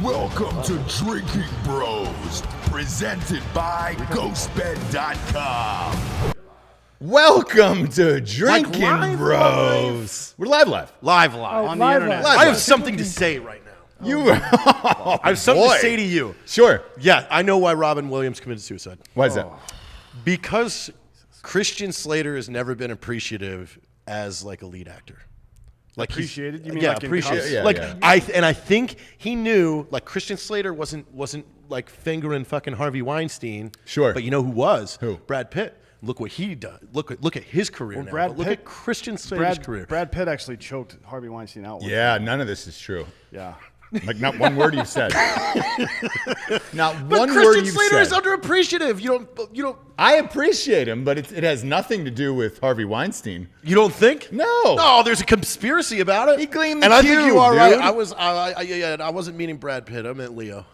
Welcome to Drinkin Bros, presented by GhostBed.com. Welcome to Drinkin Bros. We're live. Live on the internet. I have something to say right now. I have something to say to you. Sure. Yeah, I know why Robin Williams committed suicide. Why is that? Because Christian Slater has never been appreciative as like a lead actor. Like appreciated? You mean yeah, like appreciated. Yeah, like yeah. I think he knew like Christian Slater wasn't like fingering fucking Harvey Weinstein. Sure. But you know who was? Who? Brad Pitt. Look what he does. Look at his career now. But look at Christian Slater's career. Brad Pitt actually choked Harvey Weinstein out. Yeah, none of this is true. Yeah. Like not one word you've said. Not But one Christian word you've Slater said. is underappreciative. You don't. I appreciate him, but it has nothing to do with Harvey Weinstein. You don't think? No. No, there's a conspiracy about it. He gleamed the and I think cube, you are dude. right. I wasn't meaning Brad Pitt. I meant Leo.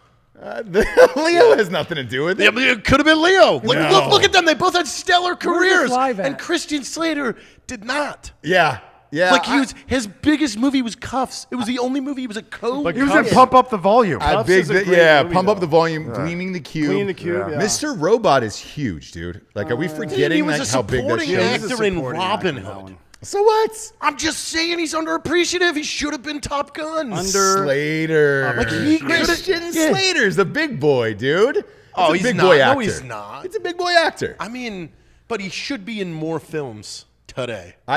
Leo has nothing to do with Yeah, it. but it could have been Leo. No. Look at them. They both had stellar careers, live at? and Christian Slater did not. Yeah. Like his biggest movie was Cuffs. It was the only movie he was a co. But He was in Pump Up the Volume. Cuffs is a great movie, Pump up though. the volume, gleaming the cube. Clean the cube, yeah. Mr. Robot is huge, dude. Like, are we he forgetting was like a how big that supporting shit is? He's a actor in supporting Robin actor, that Hood. one. So what? I'm just saying he's underappreciative. He should have been Top Gun. Slater. Like he Christian Slater's the big boy, dude. Oh, It's a he's big not. boy No, actor. he's not. It's a big boy actor. I mean, but he should be in more films today. I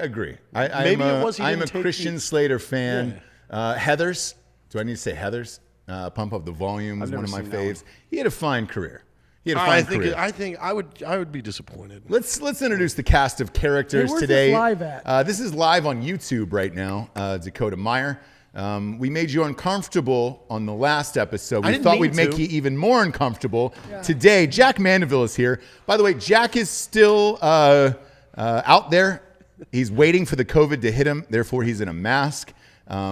agree. Maybe it was he I'm a didn't take Christian the- Slater fan. Heathers. Do I need to say Heathers? Pump Up the Volume was I've one of my never seen that faves. He had a fine career. He had a fine career. I think I would be disappointed. Let's introduce the cast of characters Hey, where's today. this live at? This is live on YouTube right now. Dakota Meyer. We made you uncomfortable on the last episode. I We didn't thought mean we'd make to. you even more uncomfortable today. Jack Mandeville is here. By the way, Jack is still out there. He's waiting for the COVID to hit him. Therefore, he's in a mask.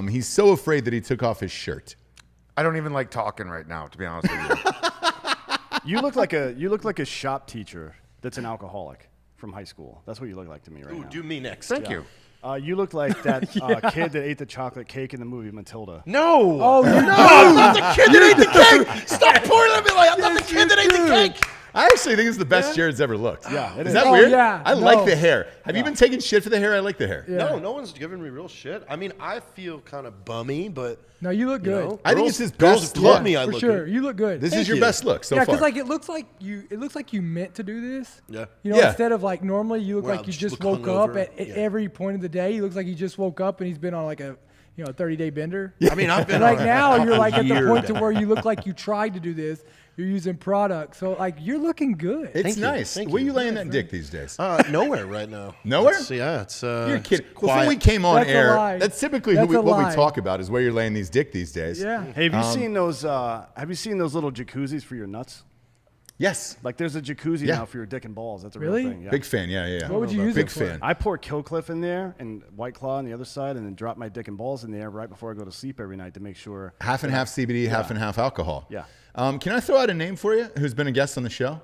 He's so afraid that he took off his shirt. I don't even like talking right now, to be honest with you. You look like a shop teacher that's an alcoholic from high school. That's what you look like to me right Ooh, now. do me next. Thank you. You look like that kid that ate the chocolate cake in the movie Matilda. No. Oh, you I'm not the kid that ate the cake. Stop pouring at me like I'm not the kid that ate the cake. I actually think it's the best Jared's ever looked. Yeah, it Is is. that Oh, weird? yeah. I like No. the hair. Have you been taking shit for the hair? I like the hair. Yeah. No one's giving me real shit. I mean, I feel kind of bummy, but No, you look good. know, I think girls- it's his girls best have told look. me I For look sure, good. you look good. This Thank is your you. best look so yeah, far. because like it looks like you meant to do this. Yeah. You know, Yeah. instead of like normally you look Where like I you just just look woke up hungover. at Yeah. every point of the day. He looks like he just woke up and he's been on like a 30-day bender. I mean, I've been And like on a now you're like at the year point to bender. where you look like you tried to do this. You're using product, so like you're looking good. It's Thank you. nice. Thank Where you. you laying that dick these days? Nowhere right now. Nowhere? It's You're kidding. it's Before quiet. we came on That's a air, lie. that's typically That's a what we lie. talk about is where you're laying these dick these days. Yeah. Hey, have you seen those? Have you seen those little jacuzzis for your nuts? Yes. Like there's a jacuzzi Yeah. now for your dick and balls. That's a Really? real thing. Yeah. Big fan. Yeah. What would you use Big it for? fan. I pour Killcliff in there and White Claw on the other side, and then drop my dick and balls in there right before I go to sleep every night to make sure. Half and half CBD, half and half alcohol. Yeah. Can I throw out a name for you who's been a guest on the show?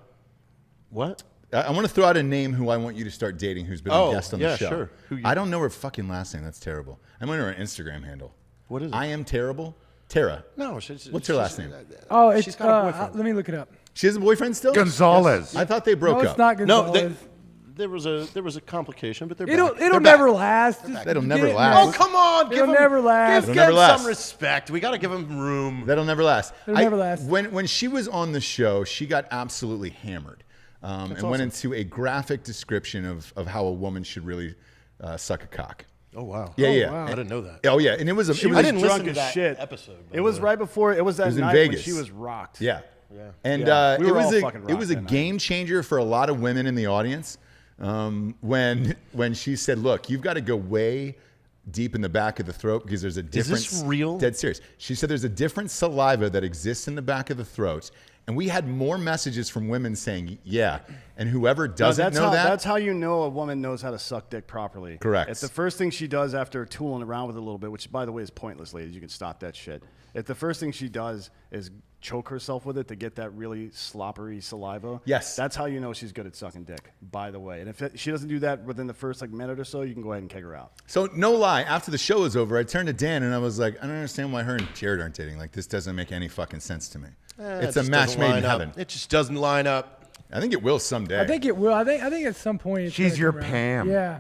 What? I want to throw out a name who I want you to start dating who's been a guest on the yeah, show. sure. Who you- I don't know her fucking last name. That's terrible. I'm under her Instagram handle. What is it? I am terrible. Tara. No. What's her last name? Oh, it's She's got a boyfriend. let me look it up. She has a boyfriend still? Gonzalez. I thought they broke No, up. it's not No, Gonzalez. there was a complication, but they're It'll back. They're never back. last. Just That'll get never it last. Oh next. come on! It'll never last. Give It'll never them last. some respect. We got to give them room. That'll never last. It'll never last. When she was on the show, she got absolutely hammered and went into a graphic description of how a woman should really suck a cock. Oh wow. Yeah. wow. I didn't know that. Oh yeah, and it was a. She it was was, didn't drunk listen to as that shit. episode, by It was the way. right before. It was that was in night Vegas. when she was rocked. Yeah. And Yeah. We it were was all a fucking it was a rocked that game changer for a lot of women in the audience when she said, "Look, you've got to go way deep in the back of the throat because there's a different." this real? Dead serious. She said there's a different saliva that exists in the back of the throat, And we had more messages from women saying, yeah. And whoever doesn't know that. That's how you know a woman knows how to suck dick properly. Correct. If the first thing she does after tooling around with it a little bit, which by the way is pointless, ladies, you can stop that shit. If the first thing she does is choke herself with it to get that really sloppery saliva, yes, that's how you know she's good at sucking dick, by the way. And if she doesn't do that within the first minute or so, you can go ahead and kick her out. So no lie, after the show was over, I turned to Dan and I was like, I don't understand why her and Jared aren't dating. Like, this doesn't make any fucking sense to me. It's a match made in heaven. It just doesn't line up. I think it will someday. I think it will. I think at some point it's She's gonna your come around. Pam. Yeah.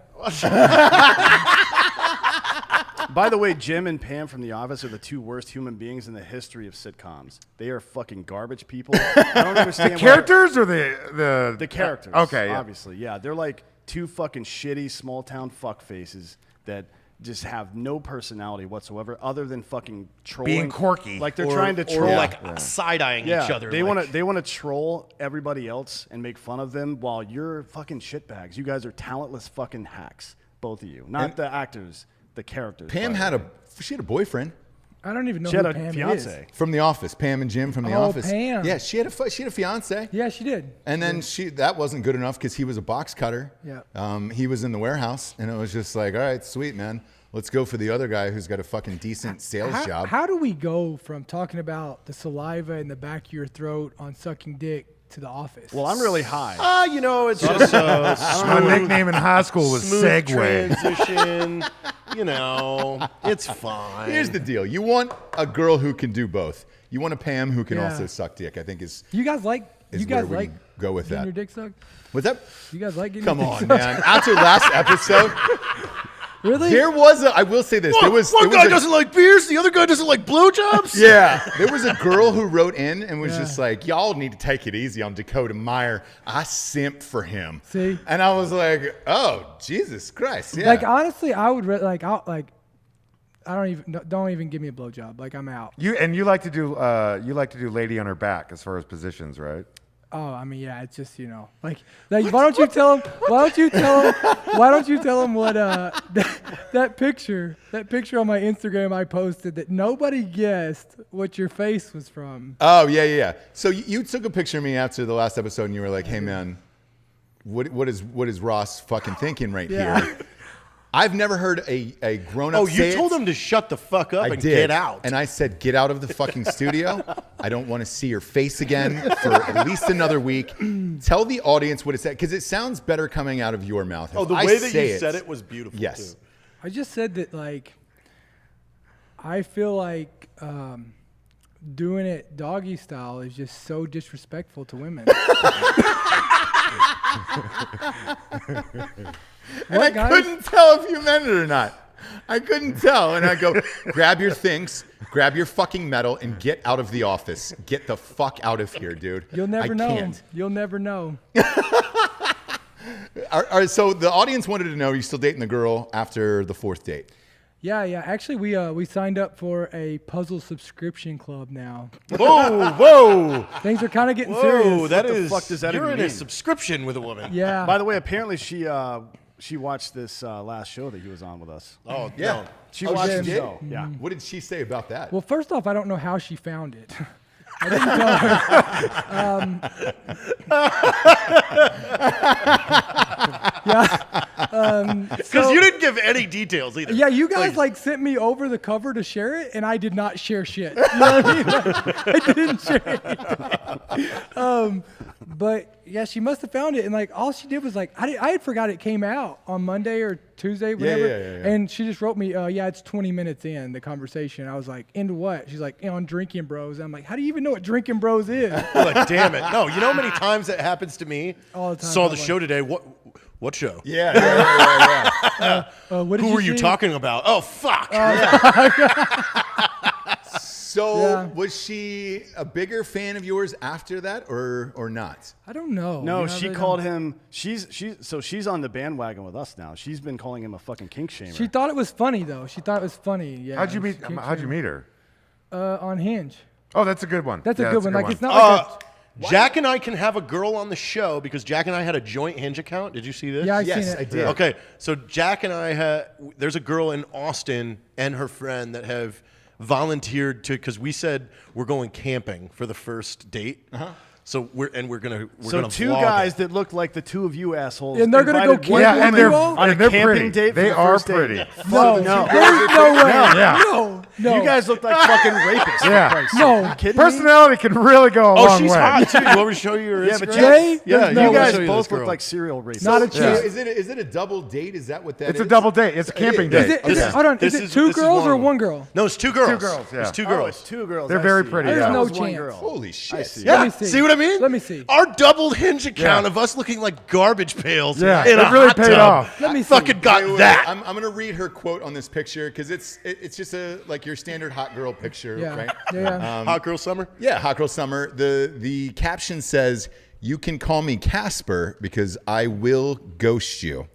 By the way, Jim and Pam from The Office are the two worst human beings in the history of sitcoms. They are fucking garbage people. I don't understand Characters or the the characters. Okay, yeah. Obviously, yeah. They're like two fucking shitty small town fuck faces that just have no personality whatsoever, other than fucking trolling, Being quirky. Like they're trying to troll, Or like side-eyeing each other. They like, want to troll everybody else and make fun of them while you're fucking shitbags. You guys are talentless fucking hacks, both of you. Not the actors, the characters. Pam had she had a boyfriend I don't even know She who had a Pam fiance. is. from The Office. Pam and Jim from The Oh, Office. Pam. Yeah, she had a fiance. Yeah, she did. And then that wasn't good enough because he was a box cutter. Yeah. He was in the warehouse, and it was just like, all right, sweet, man. Let's go for the other guy who's got a fucking decent sales job. How do we go from talking about the saliva in the back of your throat on sucking dick to The Office? Well, I'm really high. you know, it's just My nickname in high school was smooth Segway. transition. You know, it's fine. Here's the deal. You want a girl who can do both. You want a Pam who can Yeah. also suck dick, I think is You guys like where we go with getting that. your dick sucked? What's that? You guys like getting Come your on, dick sucked? man. After last episode, Really? there was I will say this. There was One there was guy doesn't like beers, the other guy doesn't like blowjobs? Yeah, there was a girl who wrote in and was Yeah. just like, y'all need to take it easy on Dakota Meyer. I simped for him. See? And I was like, oh, Jesus Christ. Yeah. Like honestly, I would don't even give me a blowjob. Like I'm out. You like to do lady on her back as far as positions, right? Oh, I mean, yeah, it's just like why don't you tell him? Why don't you tell him what that picture on my Instagram I posted that nobody guessed what your face was from. Oh, yeah. So you took a picture of me after the last episode and you were like, hey, man, what is Ross fucking thinking right Yeah. here? I've never heard a grown-up Oh, say you told it. him to shut the fuck up I and did. get out. And I said, get out of the fucking studio. I don't want to see your face again for at least another week. Tell the audience what it said, because it sounds better coming out of your mouth. Oh, If the I way that say you said it was beautiful, Yes. too. I just said that like I feel like doing it doggy style is just so disrespectful to women. And I couldn't tell if you meant it or not. I couldn't tell. And I go, grab your things, grab your fucking medal, and get out of the office. Get the fuck out of here, dude. You'll never know. Can't. You'll never know. So the audience wanted to know, are you still dating the girl after the fourth date? Yeah. Actually, we signed up for a puzzle subscription club now. Whoa. Things are kind of getting Whoa, serious. that the is. fuck does that You're even in a mean? subscription with a woman. Yeah. By the way, apparently she watched this last show that he was on with us. Oh, Yeah. no. She Oh, watched she the did? show. Yeah. What did she say about that? Well, first off, I don't know how she found it. I didn't tell her. Because you didn't give any details either. Yeah, you guys like sent me over the cover to share it, and I did not share shit. You know what I mean? I didn't share anything. But yeah, she must have found it, and like all she did was like I had forgot it came out on Monday or Tuesday, whatever. Yeah. And she just wrote me, yeah, it's 20 minutes in the conversation. I was like, into what? She's like, on Drinkin Bros. I'm like, how do you even know what Drinkin Bros is? Like, damn it. No, you know how many times that happens to me? All the time. Saw I'm the like- show today. What show? Yeah. What did Who were you see? talking about? Oh, fuck. So Yeah. was she a bigger fan of yours after that or not? I don't know. No, You know, I she really called don't- him. She's on the bandwagon with us now. She's been calling him a fucking kink shamer. She thought it was funny though. She thought it was funny. Yeah. How'd you meet? She can't How'd you share. meet her? On Hinge. Oh, that's a good one. That's a Yeah, good one. Like it's not Uh, like Jack and I can have a girl on the show because Jack and I had a joint Hinge account. Did you see this? Yeah, I Yes, seen it. I did. Okay, so Jack and I there's a girl in Austin and her friend that have volunteered to, because we said we're going camping for the first date. So we're gonna two vlog guys it. that look like the two of you assholes. And they're gonna go invited one camping Yeah, and with they're you all? on a they're camping pretty. date for They the are first date. pretty. No, No. there's no way. Yeah. No. You guys look like fucking rapists. for Yeah. Christ's sake. No. Are you kidding me? Personality can really go a Oh, long she's way. hot too. You want me to show you her Yeah, Instagram? but Jay, Yeah, there's you no You way. guys show you both this look girl. like serial rapists. Not a So chance. is it a double date? Is that what that is? It's a double date. It's a camping date. Hold on. Is This it is- two this is girls or one. one girl? No, it's two girls. Two girls, yeah. It's two Oh, girls. it's two girls. They're I very see. pretty, I yeah. thought it There's was no one chance. girl. Holy I shit. see. Yeah, Let me see. see what I mean? Let me see. Our double Hinge account Yeah. of us looking like garbage pails. Yeah, in it a really hot paid tub. off. Let me see. Fucking got Wait, that. I'm gonna read her quote on this picture because it's just a like your standard hot girl picture, Yeah. right? Yeah. Hot girl summer. Yeah, hot girl summer. The caption says, "You can call me Casper because I will ghost you."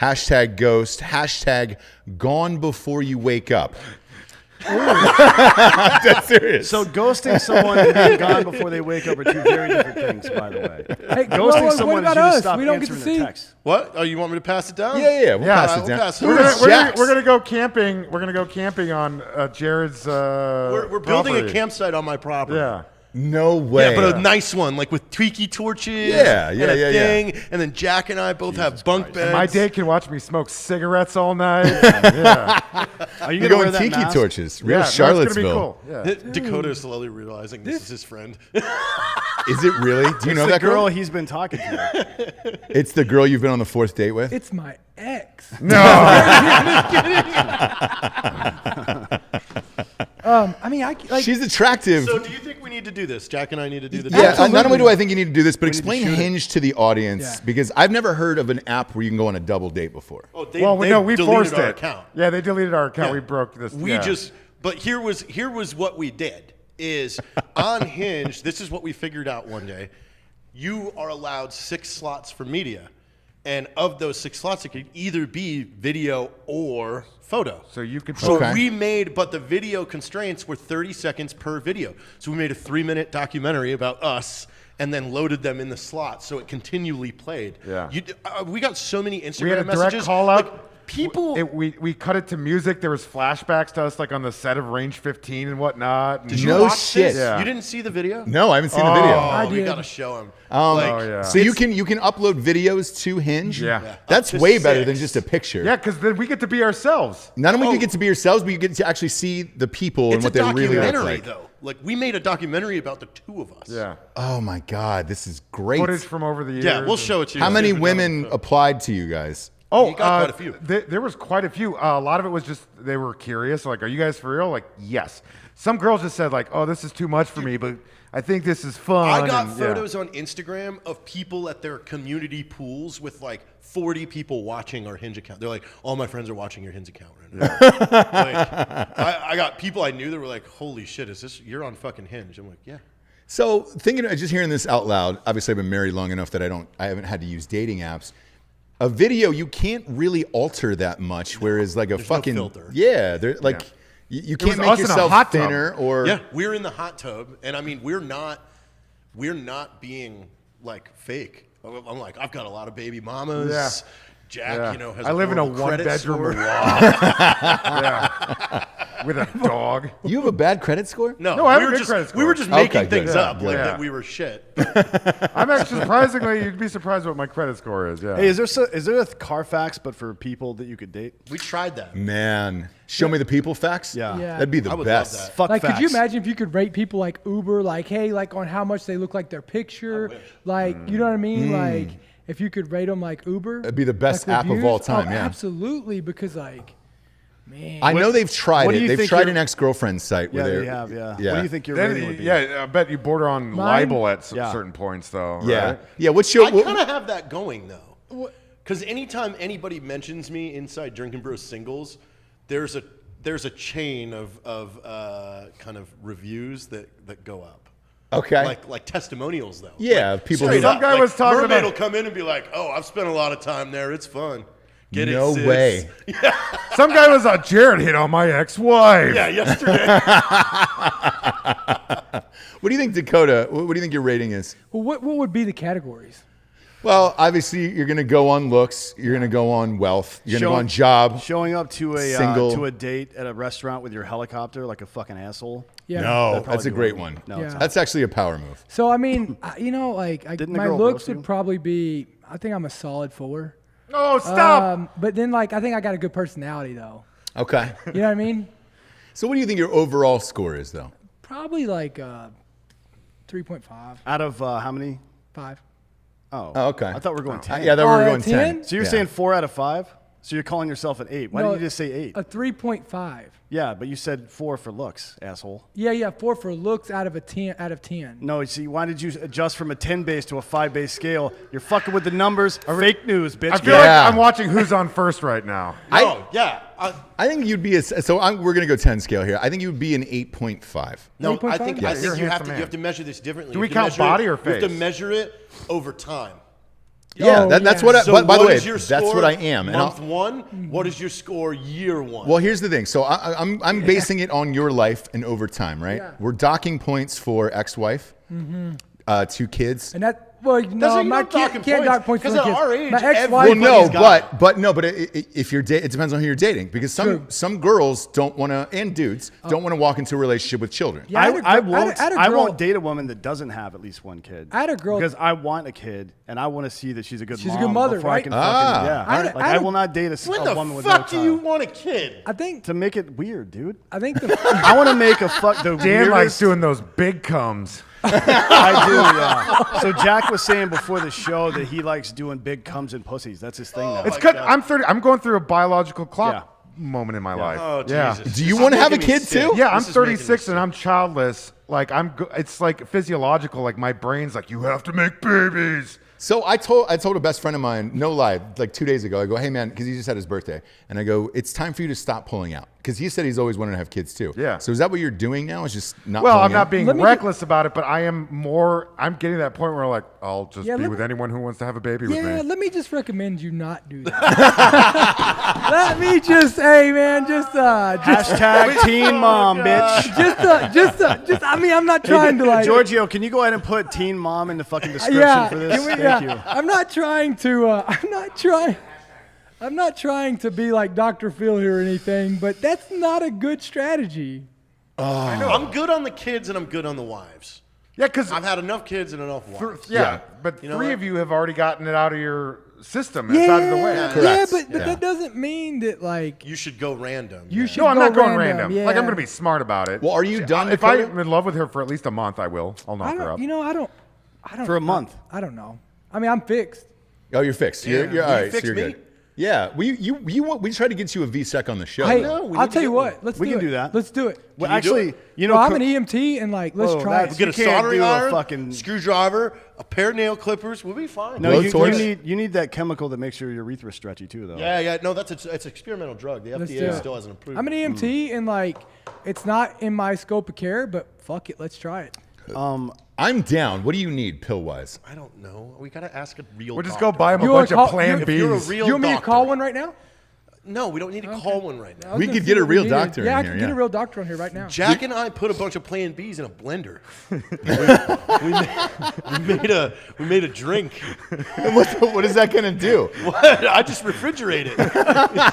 Hashtag ghost. Hashtag gone before you wake up. That's serious. So ghosting someone and being gone before they wake up are two very different things, by the way. Hey, Ghosting what someone about is you us? to stop We don't get to answering see. their texts. What? Oh, you want me to pass it down? yeah, we'll pass it we'll down. pass it We're down. Where's gonna, Jax? we're gonna go camping. We're gonna go camping on Jared's. We're building a property. campsite on my property. Yeah. No way. Yeah, but a nice one, like with tiki torches. Yeah, and yeah, a yeah. thing. And then Jack and I both have bunk beds. My date can watch me smoke cigarettes all night. yeah. Are you You're going to wear going that tiki mask? torches. Real Yeah, no, Charlottesville. It's gonna be cool. Yeah. Dakota is slowly realizing this is his friend. Is it really? Do you know It's that the girl girl? he's been talking to. It's the girl you've been on the fourth date with? It's my ex. No. I mean, like. She's attractive. So do you think we need to do this? Jack and I need to do the Yeah, dance? not only do I think you need to do this, but need to explain shoot it. Hinge to the audience Yeah. because I've never heard of an app where you can go on a double date before. Oh, Well, we know we deleted forced our it. account. Yeah, they deleted our account. Yeah. We broke this. We yeah. but here was what we did is on Hinge, this is what we figured out one day. You are allowed 6 slots for media. And of those 6 slots, it could either be video or photo. So you could. So Okay. we made, but the video constraints were 30 seconds per video. So we made a 3-minute documentary about us and then loaded them in the slot so it continually played. Yeah. We got so many Instagram We had a direct messages. call out. Like, people. We cut it to music. There was flashbacks to us like on the set of Range 15 and whatnot. Did you No watch shit. this? Yeah. You didn't see the video? No, I haven't seen the video. I Oh, we did. gotta show him. Oh, yeah. So you can upload videos to Hinge. Yeah. Yeah. That's Up to way better 6. than just a picture. Yeah, because then we get to be ourselves. Not only do you Oh. get to be yourselves, but you get to actually see the people and It's what a they really look documentary, like. though. Like we made a documentary about the two of us. Yeah. Oh my God, this is great. Footage from over the years. Yeah, we'll show it to you. How See many if we're done women with it. applied to you guys? Oh, You got quite a few. There was quite a few. A lot of it was just they were curious. Like, are you guys for real? Like, yes. Some girls just said like, oh, this is too much for me, but I think this is fun. I got and, yeah. photos on Instagram of people at their community pools with like 40 people watching our Hinge account. They're like, all my friends are watching your Hinge account right now. Like, I got people I knew that were like, holy shit, you're on fucking Hinge? I'm like, yeah. So just hearing this out loud, obviously I've been married long enough that I haven't had to use dating apps. A video you can't really alter that much, whereas like a There's no fucking filter. they're like you can't was make us in a yourself hot tub. thinner or Yeah, we're in the hot tub, and I mean, we're not being like fake. I'm like, I've got a lot of baby mamas. Yeah. Jack, Yeah. you know, has I live in a horrible credit one-bedroom score. yeah. With a dog. You have a bad credit score? No, I have we a were good just credit we were score. just making Okay, things good. up like Yeah. that we were shit. I'm actually surprisingly, you'd be surprised what my credit score is. Yeah. Hey, is there a Carfax but for people that you could date? We tried that. Man, show me the people facts. Yeah. Yeah. That'd be the I would best. love that. Fuck Like, facts. could you imagine if you could rate people like Uber, like, hey, like on how much they look like their picture, like, you know what I mean? Like, if you could rate them like Uber, That'd be the best like, app of reviews? all time, Oh, yeah. absolutely, because like, man, I know they've tried what do it. you They've think tried your- an ex-girlfriend site Yeah, where they they're have. Yeah. Yeah. What do you think your Then, rating would be? yeah, I bet you border on Mine? libel at Yeah. certain points, though. Yeah. Right? Yeah, what's your I kind of have that going though, because anytime anybody mentions me inside Drinkin Bros singles, there's a chain of kind of reviews that go up. Okay. Like testimonials though. Yeah, Like, people straight who- up, Some guy like, was talking Mermaid about- will come in and be like, "Oh, I've spent a lot of time there. It's fun." Get No it, sis. way. Some guy was like, Jared hit on my ex-wife. Yeah, yesterday. What do you think, Dakota? What do you think your rating is? well, what would be the categories? Well, obviously, you're going to go on looks. You're going to go on wealth. You're going to go on job. Showing up to Single. a date at a restaurant with your helicopter like a fucking asshole. Yeah. No, that's a great one. No, Yeah. That's actually a power move. So I mean, like Didn't the my girl looks roast you? would probably be. I think I'm a solid 4. Oh, stop! But then like I think I got a good personality though. Okay. You know what I mean? So what do you think your overall score is, though? Probably like 3.5, Out of how many? 5. Oh. Oh, okay. I thought we were going 10. Yeah, that we were Oh, going 10? 10. So you're Yeah. saying 4 out of 5? So you're calling yourself an 8. Why No, did you just say 8? A 3.5. Yeah, but you said 4 for looks, asshole. Yeah, 4 for looks out of a 10 out of 10. No, see, why did you adjust from a 10 base to a 5 base scale? You're fucking with the numbers. Fake news, bitch. I feel Yeah. like I'm watching Who's on First right now. I think you'd be we're going to go 10 scale here. I think you'd be an 8.5. No, 8.5? I think Yes. You're a you have handsome to man. you have to measure this differently. Do You we have to count measure body it- or You have to face? measure it over time. Yeah, Oh, that's yeah. what. So By the what way, is your that's score what I am. And month 1. What is your score year 1? well, here's the thing. So I'm basing it on your life and over time, right? Yeah. We're docking points for ex-wife, 2 kids. And that no, my kid can't dock points for because the at kids. our age, My ex-wife. Well, no, everybody's got but if you're it depends on who you're dating because True. some girls don't want to and dudes don't want to walk into a relationship with children. Yeah, I had a girl- I had a I girl- won't date a woman that doesn't have at least 1 kid. I had a girl- because I want a kid and I want to see that she's a good She's a mom good mother, before right? I can fucking, yeah. I had a- Like, I had I a- will not date When a the woman with no fuck do you child. want a kid? I think To make it weird, dude. I think the I want to make a the Dan likes weirdest- doing those big comes. I do, yeah. So Jack was saying before the show that he likes doing big cums and pussies. That's his thing now. It's because I'm 30. I'm going through a biological clock Yeah. moment in my life. Oh, yeah. Jesus. Do you This wanna is have a making me kid sick. too? Yeah, I'm This is making me 36 and sick. I'm childless. Like it's like physiological. Like my brain's like, you have to make babies. So I told a best friend of mine, no lie, like 2 days ago, I go, hey man, because he just had his birthday, and I go, it's time for you to stop pulling out, because he said he's always wanted to have kids too. Yeah. So is that what you're doing now? Is just not? Well, pulling I'm not out? being Let me reckless about it, but I'm getting to that point where like I'll just Yeah, be let with me- anyone who wants to have a baby with yeah. me. Let me just recommend you not do that. Let me just hey man, just Hashtag teen mom, bitch. just. I mean, I'm not trying to like. Giorgio, can you go ahead and put teen mom in the fucking description Yeah, for this? can we- Thank yeah. you. I'm not trying to. I'm not trying to be like Dr. Phil here or anything, but that's not a good strategy. I'm good on the kids and I'm good on the wives. Yeah, because I've had enough kids and enough wives. but You know 3 what? of you have already gotten it out of your system. It's out of the way. Yeah, Correct. but Yeah. that doesn't mean that like You should go random. you yeah. should. No, I'm go not going random. random. Yeah. Like I'm going to be smart about it. Well, are you done, If Dakota? I'm in love with her for at least a month, I will. I'll knock her up. I don't. For a month. I don't know. I mean, I'm fixed. Oh, you're fixed. You're Will all you right. So fix you're me? good. Yeah, we tried to get you a VSEC on the show. Hey, no, we I'll need to tell you get what. one. Let's We do can it. do that. Let's do it. Well, Can you do actually, it? you know, Well, I'm an EMT and like let's Whoa, try that's- it. Get a You can't soldering do a iron, fucking- screwdriver, a pair of nail clippers. We'll be fine. no, Blowtorch? you need that chemical that makes your urethra stretchy too, though. Yeah. No, it's an experimental drug. The Let's do FDA it. still hasn't approved. I'm an it. EMT and like it's not in my scope of care, but fuck it, let's try it. I'm down. What do you need, pill wise? I don't know. We gotta ask a real. We'll just doctor. go buy him a You wanna bunch call- of Plan If you're a Bs. real You want me to doctor. call one right now? No, we don't need to call one right now. I was We gonna could see get a what we real needed. doctor Yeah, in I here, can get yeah. a real doctor on here right now. Jack and I put a bunch of Plan Bs in a blender. we made a drink. What is that gonna do What? I just refrigerate it.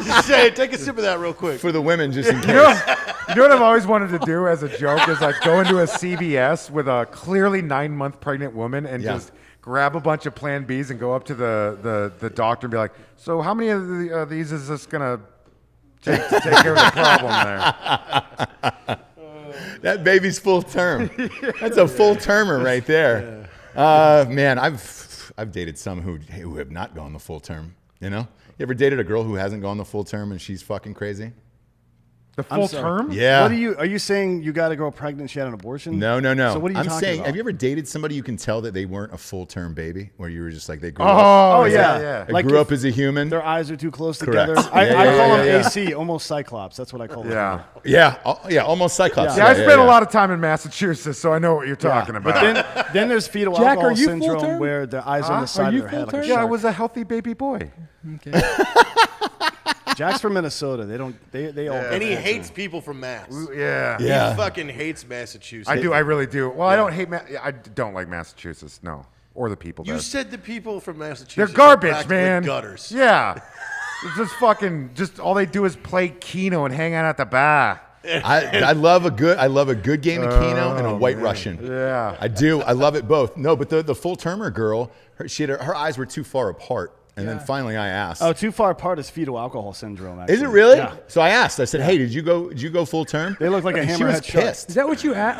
Just say, take a sip of that real quick. for the women, just in case? You know what I've always wanted to do as a joke is like go into a CVS with a clearly 9-month pregnant woman and Yeah. just grab a bunch of Plan Bs and go up to the doctor and be like, so how many of these is this gonna take to take care of the problem there? That baby's full term. That's a full termer right there. Man, I've dated some who have not gone the full term. You know, you ever dated a girl who hasn't gone the full term and she's fucking crazy? The full sorry. term? Yeah. Are you saying you got a girl pregnant, she had an abortion? No. So what are you I'm talking saying, about? have you ever dated somebody you can tell that they weren't a full term baby, where you were just like they grew Oh, up, yeah. they Like grew if up as a human? Their eyes are too close Correct. together. Yeah, I yeah, call yeah, them yeah. AC, almost Cyclops. That's what I call them. Yeah, almost Cyclops. Yeah, I spent a lot of time in Massachusetts, so I know what you're talking about. But then there's fetal Jack, alcohol are you syndrome full-term? where the eyes are on the Are side you of their head like a full-term? yeah, I shark. was a healthy baby boy. Okay. Jack's from Minnesota. They all. And he hates people from Mass. Yeah. Yeah. He fucking hates Massachusetts. I do. I really do. Well, I don't hate. I don't like Massachusetts. No. or the people there. You said the people from Massachusetts. They're are garbage, packed man. With gutters. Yeah. It's just fucking, just all they do is play Keno and hang out at the bar. I love a good game of Keno and a White Russian. Yeah. I do. I love it both. No, but the full termer girl, her eyes were too far apart. And then finally I asked. Oh, too far apart is fetal alcohol syndrome. Actually. Is it really? Yeah. So I asked. I said, "Hey, did you go full term?" They look like a And she was hammerhead shark. pissed. Is that what you asked?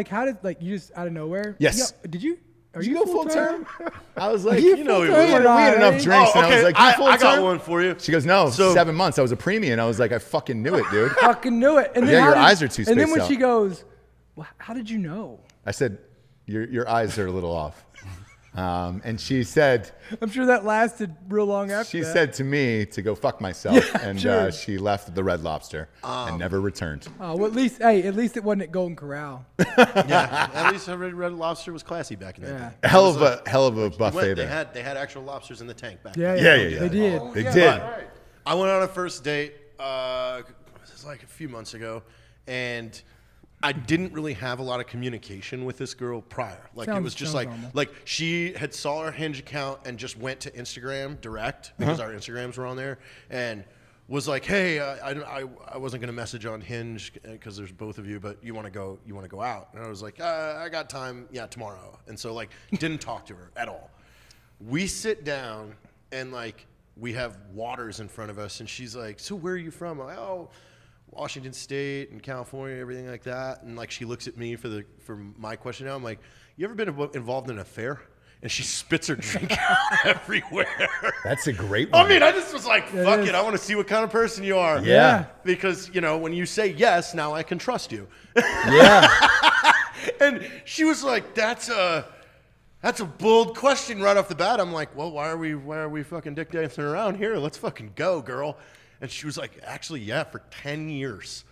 How did you just out of nowhere? Yes. Did you? Are Did you go full term? I was like, You know, full we term had or not, enough eh? drinks, and I was like, "You full I got term?" one for you. She goes, "No, So- 7 months. I was a premium." I was like, "I fucking knew it, dude." Fucking knew it. And then Yeah, how your did- eyes are too And then spaced when out. she goes, well, how did you know? I said, "Your eyes are a little off," and she said. I'm sure that lasted real long after She that. said to me to go fuck myself, Yeah, and sure. she left the Red Lobster and never returned. Oh, well, at least it wasn't at Golden Corral. Yeah, at least Red Lobster was classy back in the Yeah. day. Hell of a buffet They there. had actual lobsters in the tank back Yeah, then. Yeah. They did. They did. I went on a first date. This was like a few months ago, and I didn't really have a lot of communication with this girl prior. Like it was just Sounds like normal. like she had saw our Hinge account and just went to Instagram direct because our Instagrams were on there, and was like, "Hey, I wasn't gonna message on Hinge because there's both of you, but you want to go out?" And I was like, "I got time, yeah, tomorrow." And so like didn't talk to her at all. We sit down and like we have waters in front of us, and she's like, "So where are you from?" I'm like, "Oh, Washington State and California, everything like that." And like she looks at me for my question now. I'm like, "You ever been involved in an affair?" And she spits her drink out everywhere. That's a great one. I mean, I just was like, "Fuck it, I want to see what kind of person you are." Yeah. Because when you say yes, now I can trust you. Yeah. And she was like, "That's a bold question right off the bat." I'm like, "Well, why are we fucking dick dancing around here? Let's fucking go, girl." And she was like, "Actually, yeah, for 10 years."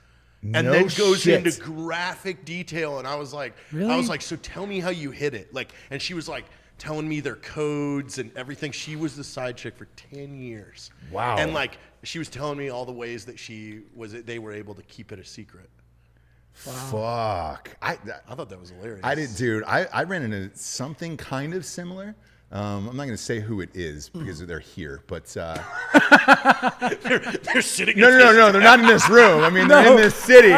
And No then goes shit. into graphic detail, and I was like, Really? "So tell me how you hit it." Like, and she was like telling me their codes and everything. She was the side chick for 10 years. Wow. And like she was telling me all the ways that they were able to keep it a secret. Fuck. I thought that was hilarious. I did, dude. I ran into something kind of similar. I'm not going to say who it is because they're here, but They're sitting. no, they're not in this room. I mean, they're in this city,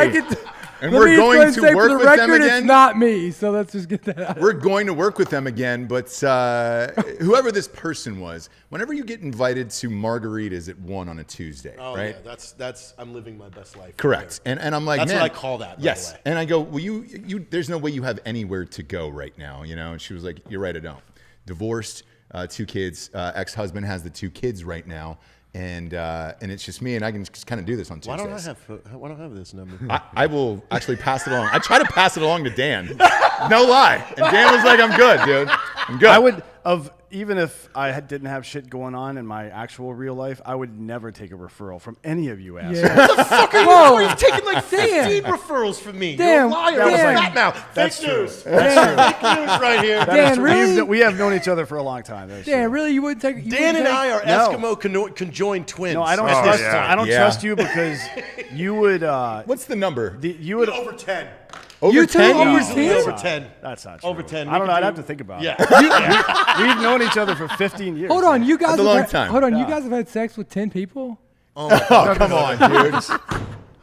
and we're going to work with them again. It's not me, so let's just get that out. We're going to work with them again, but whoever this person was, whenever you get invited to margaritas at 1 on a Tuesday, Oh, right? yeah, that's I'm living my best life. Correct. And I'm like, That's man, what I call that, by Yes. the way. And I go, well, you there's no way you have anywhere to go right now, And she was like, you're right, I don't. Divorced, 2 kids, ex-husband has the 2 kids right now. And it's just me, and I can just kind of do this on Tuesdays. Why don't I have this number? I will actually pass it along. I try to pass it along to Dan. No lie. And Dan was like, I'm good, dude. I'm good. I would even if I didn't have shit going on in my actual real life, I would never take a referral from any of you assholes. Yeah. the fuck are you? Whoa. You've taken like 15 Dan. referrals from me. Dan, You're a liar. Dan. What's that now? That's Fake true. news. Fake news right here. Dan, really? We have known each other for a long time. That's Dan, true. really? You wouldn't take? Dan and I are No. Eskimo conjoined twins. No, I don't at trust. this yeah. time. I don't Yeah. trust you because you would. What's the number? You would. Over 10. Over You two 10? over years? 10? Over 10. That's not true. Over 10. I don't know. We I'd can have do- to think about Yeah. it. We've known each other for 15 years. Hold on, you guys. That's a have long had- time. Hold on, you guys have had sex with 10 people? Oh, come on, dude.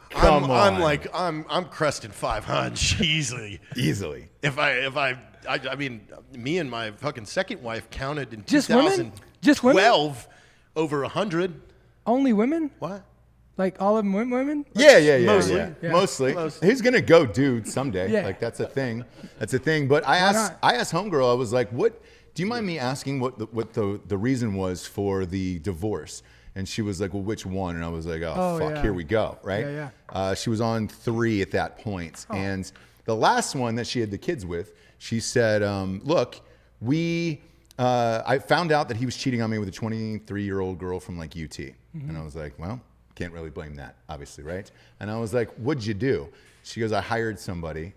Come on. I'm cresting 500 easily. Easily. I mean, me and my fucking second wife counted in Just women? Just women? 2012 over 100. Only women? What? Like all of them women? Yeah. Mostly. Yeah. Yeah. Mostly. Mostly. He's gonna go dude someday. Yeah. Like that's a thing. That's a thing. But I not? asked homegirl, I was like, what do you mind me asking what the reason was for the divorce? And she was like, well, which one? And I was like, oh fuck, yeah. here we go. Right? Yeah. She was on 3 at that point. And the last one that she had the kids with, she said, look, I found out that he was cheating on me with a 23-year-old girl from like UT. And I was like, well, can't really blame that, obviously, right? And I was like, what'd you do? She goes, I hired somebody,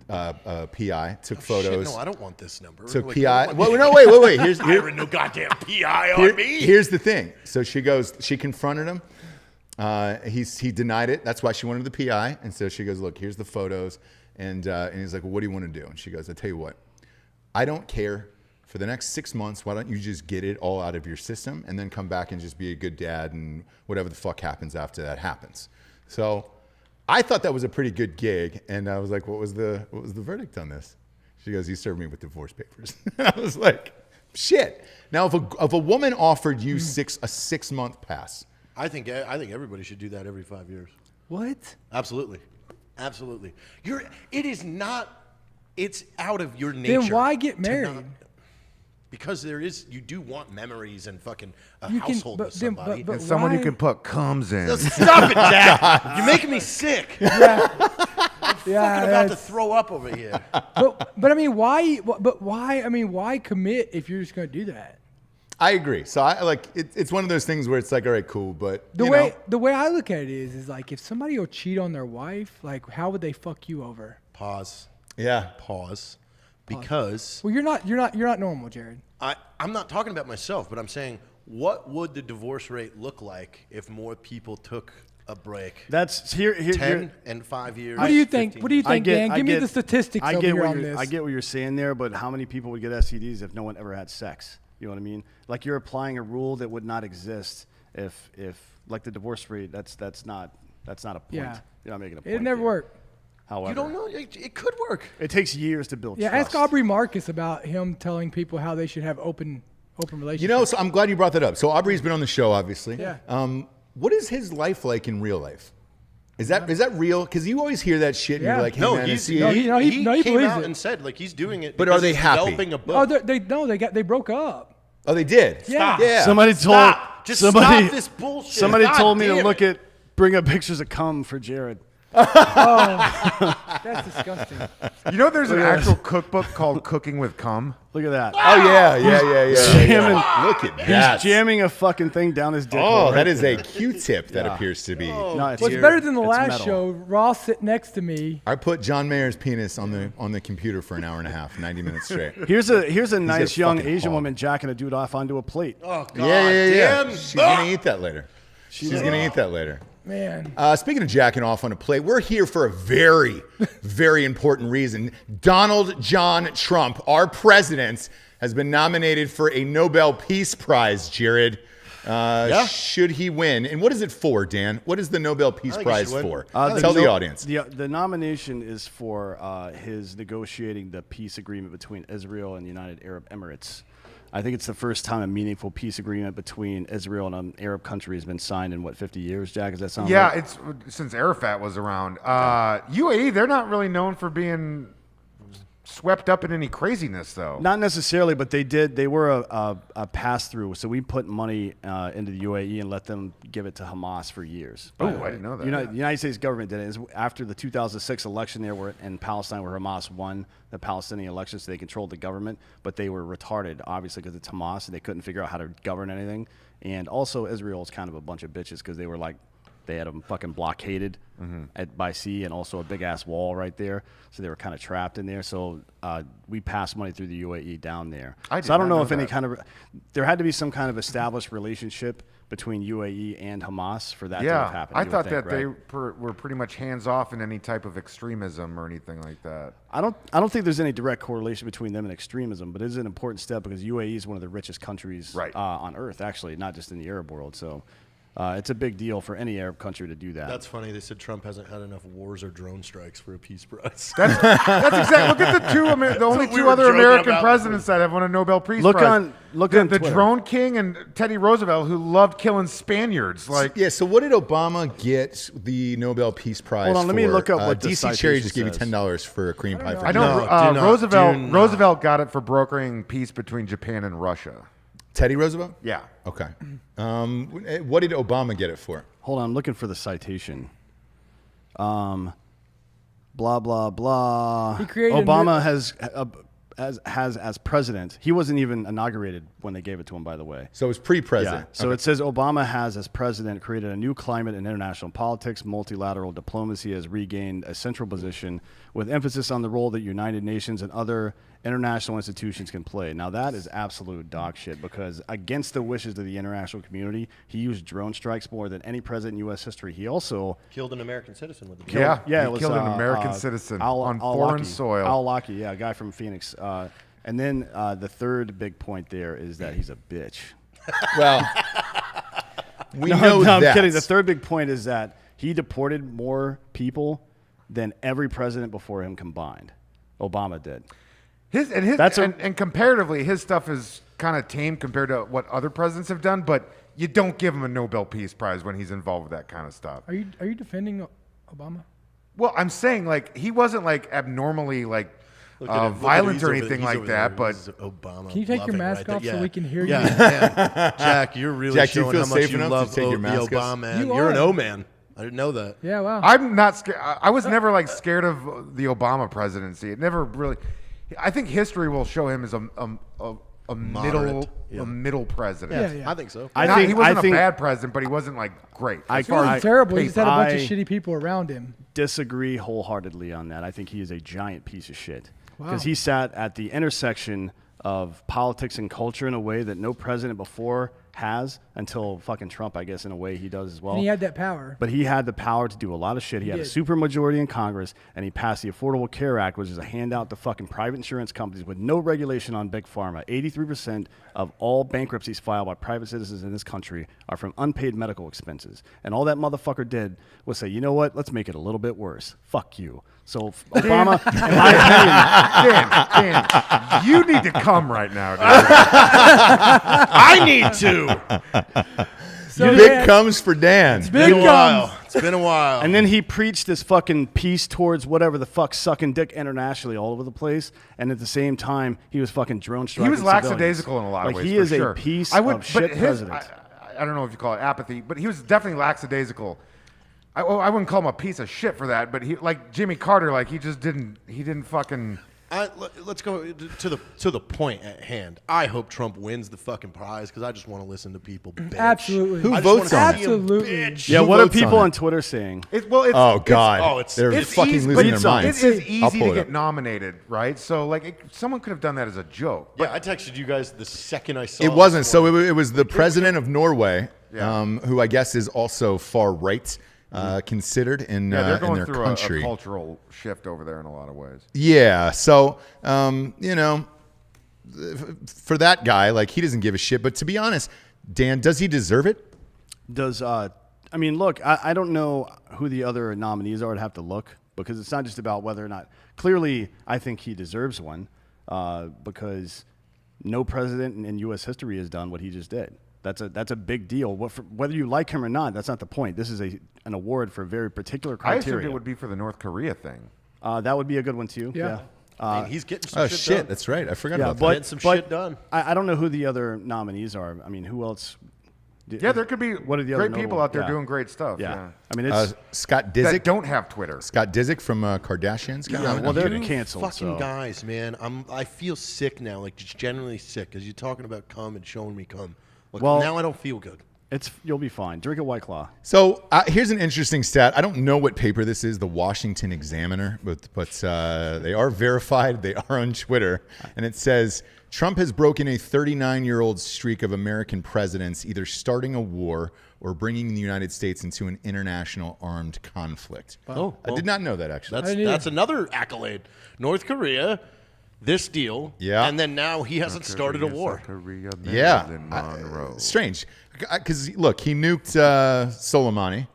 a PI, took photos. Shit, no, I don't want this number. Took Like, PI. you don't Well, want no, wait. Here's hiring no goddamn PI on me. here's the thing. So she goes, she confronted him. He denied it. That's why she wanted the PI. And so she goes, look, here's the photos. And he's like, well, what do you want to do? And she goes, I tell you what, I don't care for the next 6 months, why don't you just get it all out of your system and then come back and just be a good dad, and whatever the fuck happens after that happens. So I thought that was a pretty good gig, and I was like, what was the verdict on this? She goes, you served me with divorce papers. And I was like, shit. Now, if a woman offered you a 6-month pass, I think everybody should do that every 5 years. What? Absolutely. It is not. It's out of your nature. Then why get married? Because you do want memories and fucking a You can- household but with then- somebody. but And someone you why- can put comes in. Stop it, Jack! You're making me sick. Yeah, I'm about to that's- throw up over here. but I mean, why? But why? I mean, why commit if you're just going to do that? I agree. So I like it's one of those things where it's like, all right, cool, but The you way know, the way I look at it is like if somebody will cheat on their wife, like how would they fuck you over? Pause. yeah. Because Well, you're not normal, Jared. I'm not talking about myself, but I'm saying, what would the divorce rate look like if more people took a break? That's here. 10 and 5 years. What do you think? 15 What do you years. think, Dan? Give me the statistics over here on this. I get what you're saying there, but how many people would get STDs if no one ever had sex? You know what I mean? Like you're applying a rule that would not exist if like the divorce rate. That's not a point. Yeah. You're not making a point. It'd never there. work. However, You don't know. It could work. It takes years to build Yeah, trust. ask Aubrey Marcus about him telling people how they should have open relationships. You know, so I'm glad you brought that up. So Aubrey's been on the show, obviously. Yeah. What is his life like in real life? Is that real? Because you always hear that shit, and Yeah. you're like, hey, No, man, he's, is he- he he came believes out it. and said like he's doing it. But because are they he's happy? Developing a Oh, book. they broke up. Oh, they did. Yeah. Yeah. Somebody Stop. Just somebody, stop this bullshit. Somebody God told me to damn look it. bring up pictures of cum for Jared. That's disgusting. You know, there's an actual cookbook called Cooking with Cum. Look at that. Oh yeah. Jamming, Look at that. he's jamming a fucking thing down his dick. Oh, hole that right is there. a Q-tip that Yeah. appears to be. No, it's What's here. better than the It's last metal. show? Ross sitting next to me. I put John Mayer's penis on the computer for an hour and a half, 90 minutes straight. Here's a nice a young fucking Asian hog. woman jacking a dude off onto a plate. Oh God Yeah. damn. She's gonna eat that later. She's gonna eat that later. Man. Speaking of jacking off on a plate, we're here for a very, very important reason. Donald John Trump, our president, has been nominated for a Nobel Peace Prize, Jared. Should he win? And what is it for, Dan? What is the Nobel Peace I think he Prize should win. for? I think Tell so. the audience. The nomination is for his negotiating the peace agreement between Israel and the United Arab Emirates. I think it's the first time a meaningful peace agreement between Israel and an Arab country has been signed in, 50 years, Jack? Does that sound Yeah, right? it's since Arafat was around. UAE, they're not really known for being swept up in any craziness, though. Not necessarily, but they did. They were a pass-through. So we put money into the UAE and let them give it to Hamas for years. Oh, I didn't know that. The United States government did it. It was after the 2006 election there in Palestine where Hamas won the Palestinian election, so they controlled the government, but they were retarded, obviously, because it's Hamas, and they couldn't figure out how to govern anything. And also Israel is kind of a bunch of bitches because they were like, they had them fucking blockaded by sea and also a big-ass wall right there. So they were kind of trapped in there. So we passed money through the UAE down there. I did So I don't not know know if any that. kind of – there had to be some kind of established relationship between UAE and Hamas for that to have Yeah, happened. I you would thought think, that they right? were pretty much hands off in any type of extremism or anything like that. I don't think there's any direct correlation between them and extremism, but it is an important step because UAE is one of the richest countries Right. on earth, actually, not just in the Arab world. So it's a big deal for any Arab country to do that. That's funny. They said Trump hasn't had enough wars or drone strikes for a peace prize. That's exactly. Look at the only we two were other joking American about presidents that have won a Nobel Peace Look Prize. on the Twitter. drone king and Teddy Roosevelt, who loved killing Spaniards. Like, Yeah, so what did Obama get the Nobel Peace Prize Hold on, let me for? look up what the DC Cherry citation just gave you says. $10 for a cream pie. For I dinner. know No, do not, Roosevelt. do not. Roosevelt got it for brokering peace between Japan and Russia. Teddy Roosevelt? Yeah. Okay. What did Obama get it for? Hold on, I'm looking for the citation. Blah blah blah. He created a Obama has as president. He wasn't even inaugurated when they gave it to him, by the way. So it was pre-president. So Okay. it says Obama has, as president, created a new climate in international politics. Multilateral diplomacy has regained a central position with emphasis on the role that United Nations and other international institutions can play. Now, that is absolute dog shit because against the wishes of the international community, he used drone strikes more than any president in U.S. history. He also Killed an American citizen with a Yeah, yeah, he it was, killed an American citizen on foreign soil. Al-Awlaki, yeah, a guy from Phoenix. And then the third big point there is that he's a bitch. Well, we No, know I'm that. kidding. The third big point is that he deported more people than every president before him combined. Obama did. And comparatively, his stuff is kind of tame compared to what other presidents have done. But you don't give him a Nobel Peace Prize when he's involved with that kind of stuff. Are you defending Obama? Well, I'm saying like he wasn't like abnormally like violent or anything like that. But Obama. Can you take your mask off so we can hear you? Yeah, Jack, you're really Jack, do you showing feel how much safe you enough to love take your the mask off? Obama man. You You're an are. O man. I didn't know that. Yeah, wow. I'm not scared. I was never like scared of the Obama presidency. It never really. I think history will show him as a middle president. Yeah. I think so. He wasn't a bad president, but he wasn't like great. I As He far wasn't as terrible. He just had a bunch of I- shitty people around him. Disagree wholeheartedly on that. I think he is a giant piece of shit Wow. because he sat at the intersection of politics and culture in a way that no president before has until fucking Trump, I guess, in a way he does as well. And he had that power. But he had the power to do a lot of shit. He had a did. supermajority in Congress, and he passed the Affordable Care Act, which is a handout to fucking private insurance companies with no regulation on big pharma. 83% of all bankruptcies filed by private citizens in this country are from unpaid medical expenses. And all that motherfucker did was say, you know what? Let's make it a little bit worse. Fuck you. So Obama, in my opinion, Dan, you need to come right now, dude. I need to. So Big Dan, comes for Dan. big guns. It's been a while. and then he preached this fucking peace towards whatever the fuck sucking dick internationally all over the place. And at the same time, he was fucking drone striking He was civilians. lackadaisical in a lot of Like, ways. he for is sure. a piece I would, of shit but his, president. I don't know if you call it apathy, but he was definitely lackadaisical. I wouldn't call him a piece of shit for that, but he like Jimmy Carter, like he didn't fucking. Let's go to the point at hand. I hope Trump wins the fucking prize because I just want to listen to people bitch. Absolutely. Who I just votes wanna on see it? 'em Absolutely. bitch. Yeah, Who what are votes people on on it? Twitter saying? Oh God, it's- they're it's fucking easy, losing but their minds. It is I'll easy pull to it get up. nominated, right? So like someone could have done that as a joke. Yeah, I texted you guys the second I saw It this wasn't. So morning. it was the president of Norway, Yeah. who I guess is also far right considered in Yeah, they're in going their through country. a cultural shift over there in a lot of ways. Yeah. So for that guy, like he doesn't give a shit. But to be honest, Dan, does he deserve it? Does I mean, look, I don't know who the other nominees are. I'd have to look because it's not just about whether or not. Clearly, I think he deserves one because no president in U.S. history has done what he just did. That's a big deal. Whether you like him or not, that's not the point. This is an award for a very particular I assumed criteria. it would be for the North Korea thing. That would be a good one too. Yeah. I mean, he's getting some Oh shit shit, done. that's right. I forgot Yeah, about but, that. Getting some but shit done. I don't know who the other nominees are. I mean, who else? Yeah, there could be What are the other great people notable- out there yeah. doing great stuff. Yeah. Yeah. I mean, it's Scott That Disick. don't have Twitter. Scott Disick from Kardashians. Yeah, well, they're You canceled. fucking So. guys, man. I feel sick now, like just generally sick, because you're talking about cum and showing me cum. Like, Well- now I don't feel good. You'll be fine. Drink a White Claw. So here's an interesting stat. I don't know what paper this is, the Washington Examiner, but they are verified. They are on Twitter, and it says Trump has broken a 39-year-old streak of American presidents either starting a war or bringing the United States into an international armed conflict. Oh, I did not know that actually. That's another accolade. North Korea, this deal, Yeah. and then now he hasn't started a war. Yeah, Marilyn Monroe. strange. Because look, he nuked Soleimani,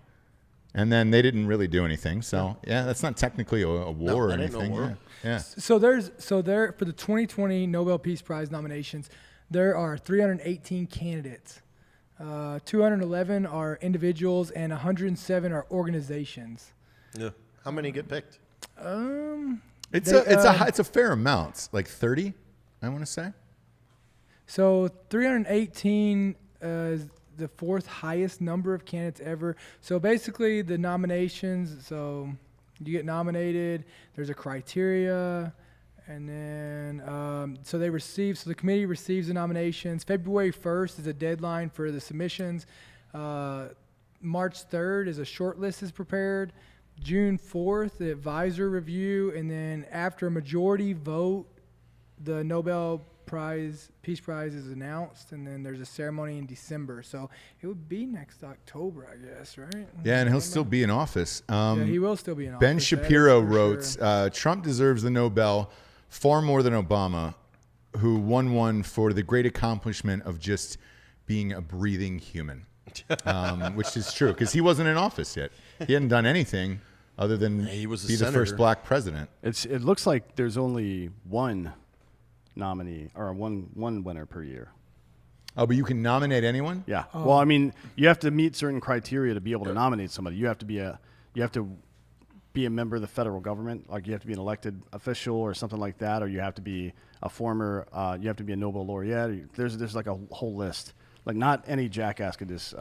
and then they didn't really do anything. So yeah, that's not technically a war or that ain't no anything. war. Yeah. So there for the 2020 Nobel Peace Prize nominations, there are 318 candidates. 211 are individuals and 107 are organizations. Yeah. How many get picked? It's They, a fair amount, like 30, I want to say. So 318 is the fourth highest number of candidates ever. So basically the nominations, so you get nominated, there's a criteria, and then so the committee receives the nominations. February 1st is a deadline for the submissions. March 3rd is a short list is prepared. June 4th, the advisor review, and then after a majority vote, the Nobel Peace Prize is announced, and then there's a ceremony in December. So it would be next October, I guess, right? Yeah, and he'll still be in office. Yeah, he will still be in office. Ben that is Shapiro for wrote, sure. Trump deserves the Nobel far more than Obama. who won one for the great accomplishment of just being a breathing human, which is true because he wasn't in office yet. He hadn't done anything other than he was a be the first senator. black president. It looks like there's only one nominee or one winner per year. Oh, but you can nominate anyone? Yeah. Well, I mean, you have to meet certain criteria to be able to nominate somebody. You have to be a member of the federal government, like you have to be an elected official or something like that, or you have to be a former, you have to be a Nobel laureate. There's like a whole list. Like not any jackass could just,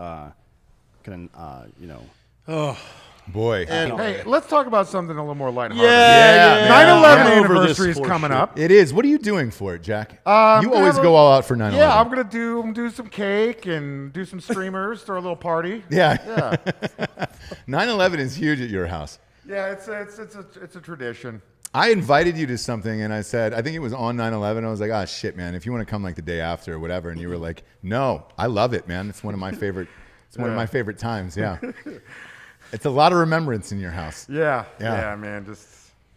Boy. Hey, let's talk about something a little more lighthearted. Yeah. 9/11 Get over anniversary this is coming horseshit. up. It is. What are you doing for it, Jack? You I'm always gonna- go all out for 9/11. Yeah, I'm gonna do some cake and do some streamers, throw a little party. Yeah. Yeah, 9/11 is huge at your house. yeah, it's a tradition. I invited you to something, and I said, I think it was on 9/11. I was like, shit, man, if you want to come like the day after or whatever. And you were like, no, I love it, man. It's one of my favorite. It's one of my favorite times. Yeah. It's a lot of remembrance in your house. Yeah, Yeah. yeah, man. Just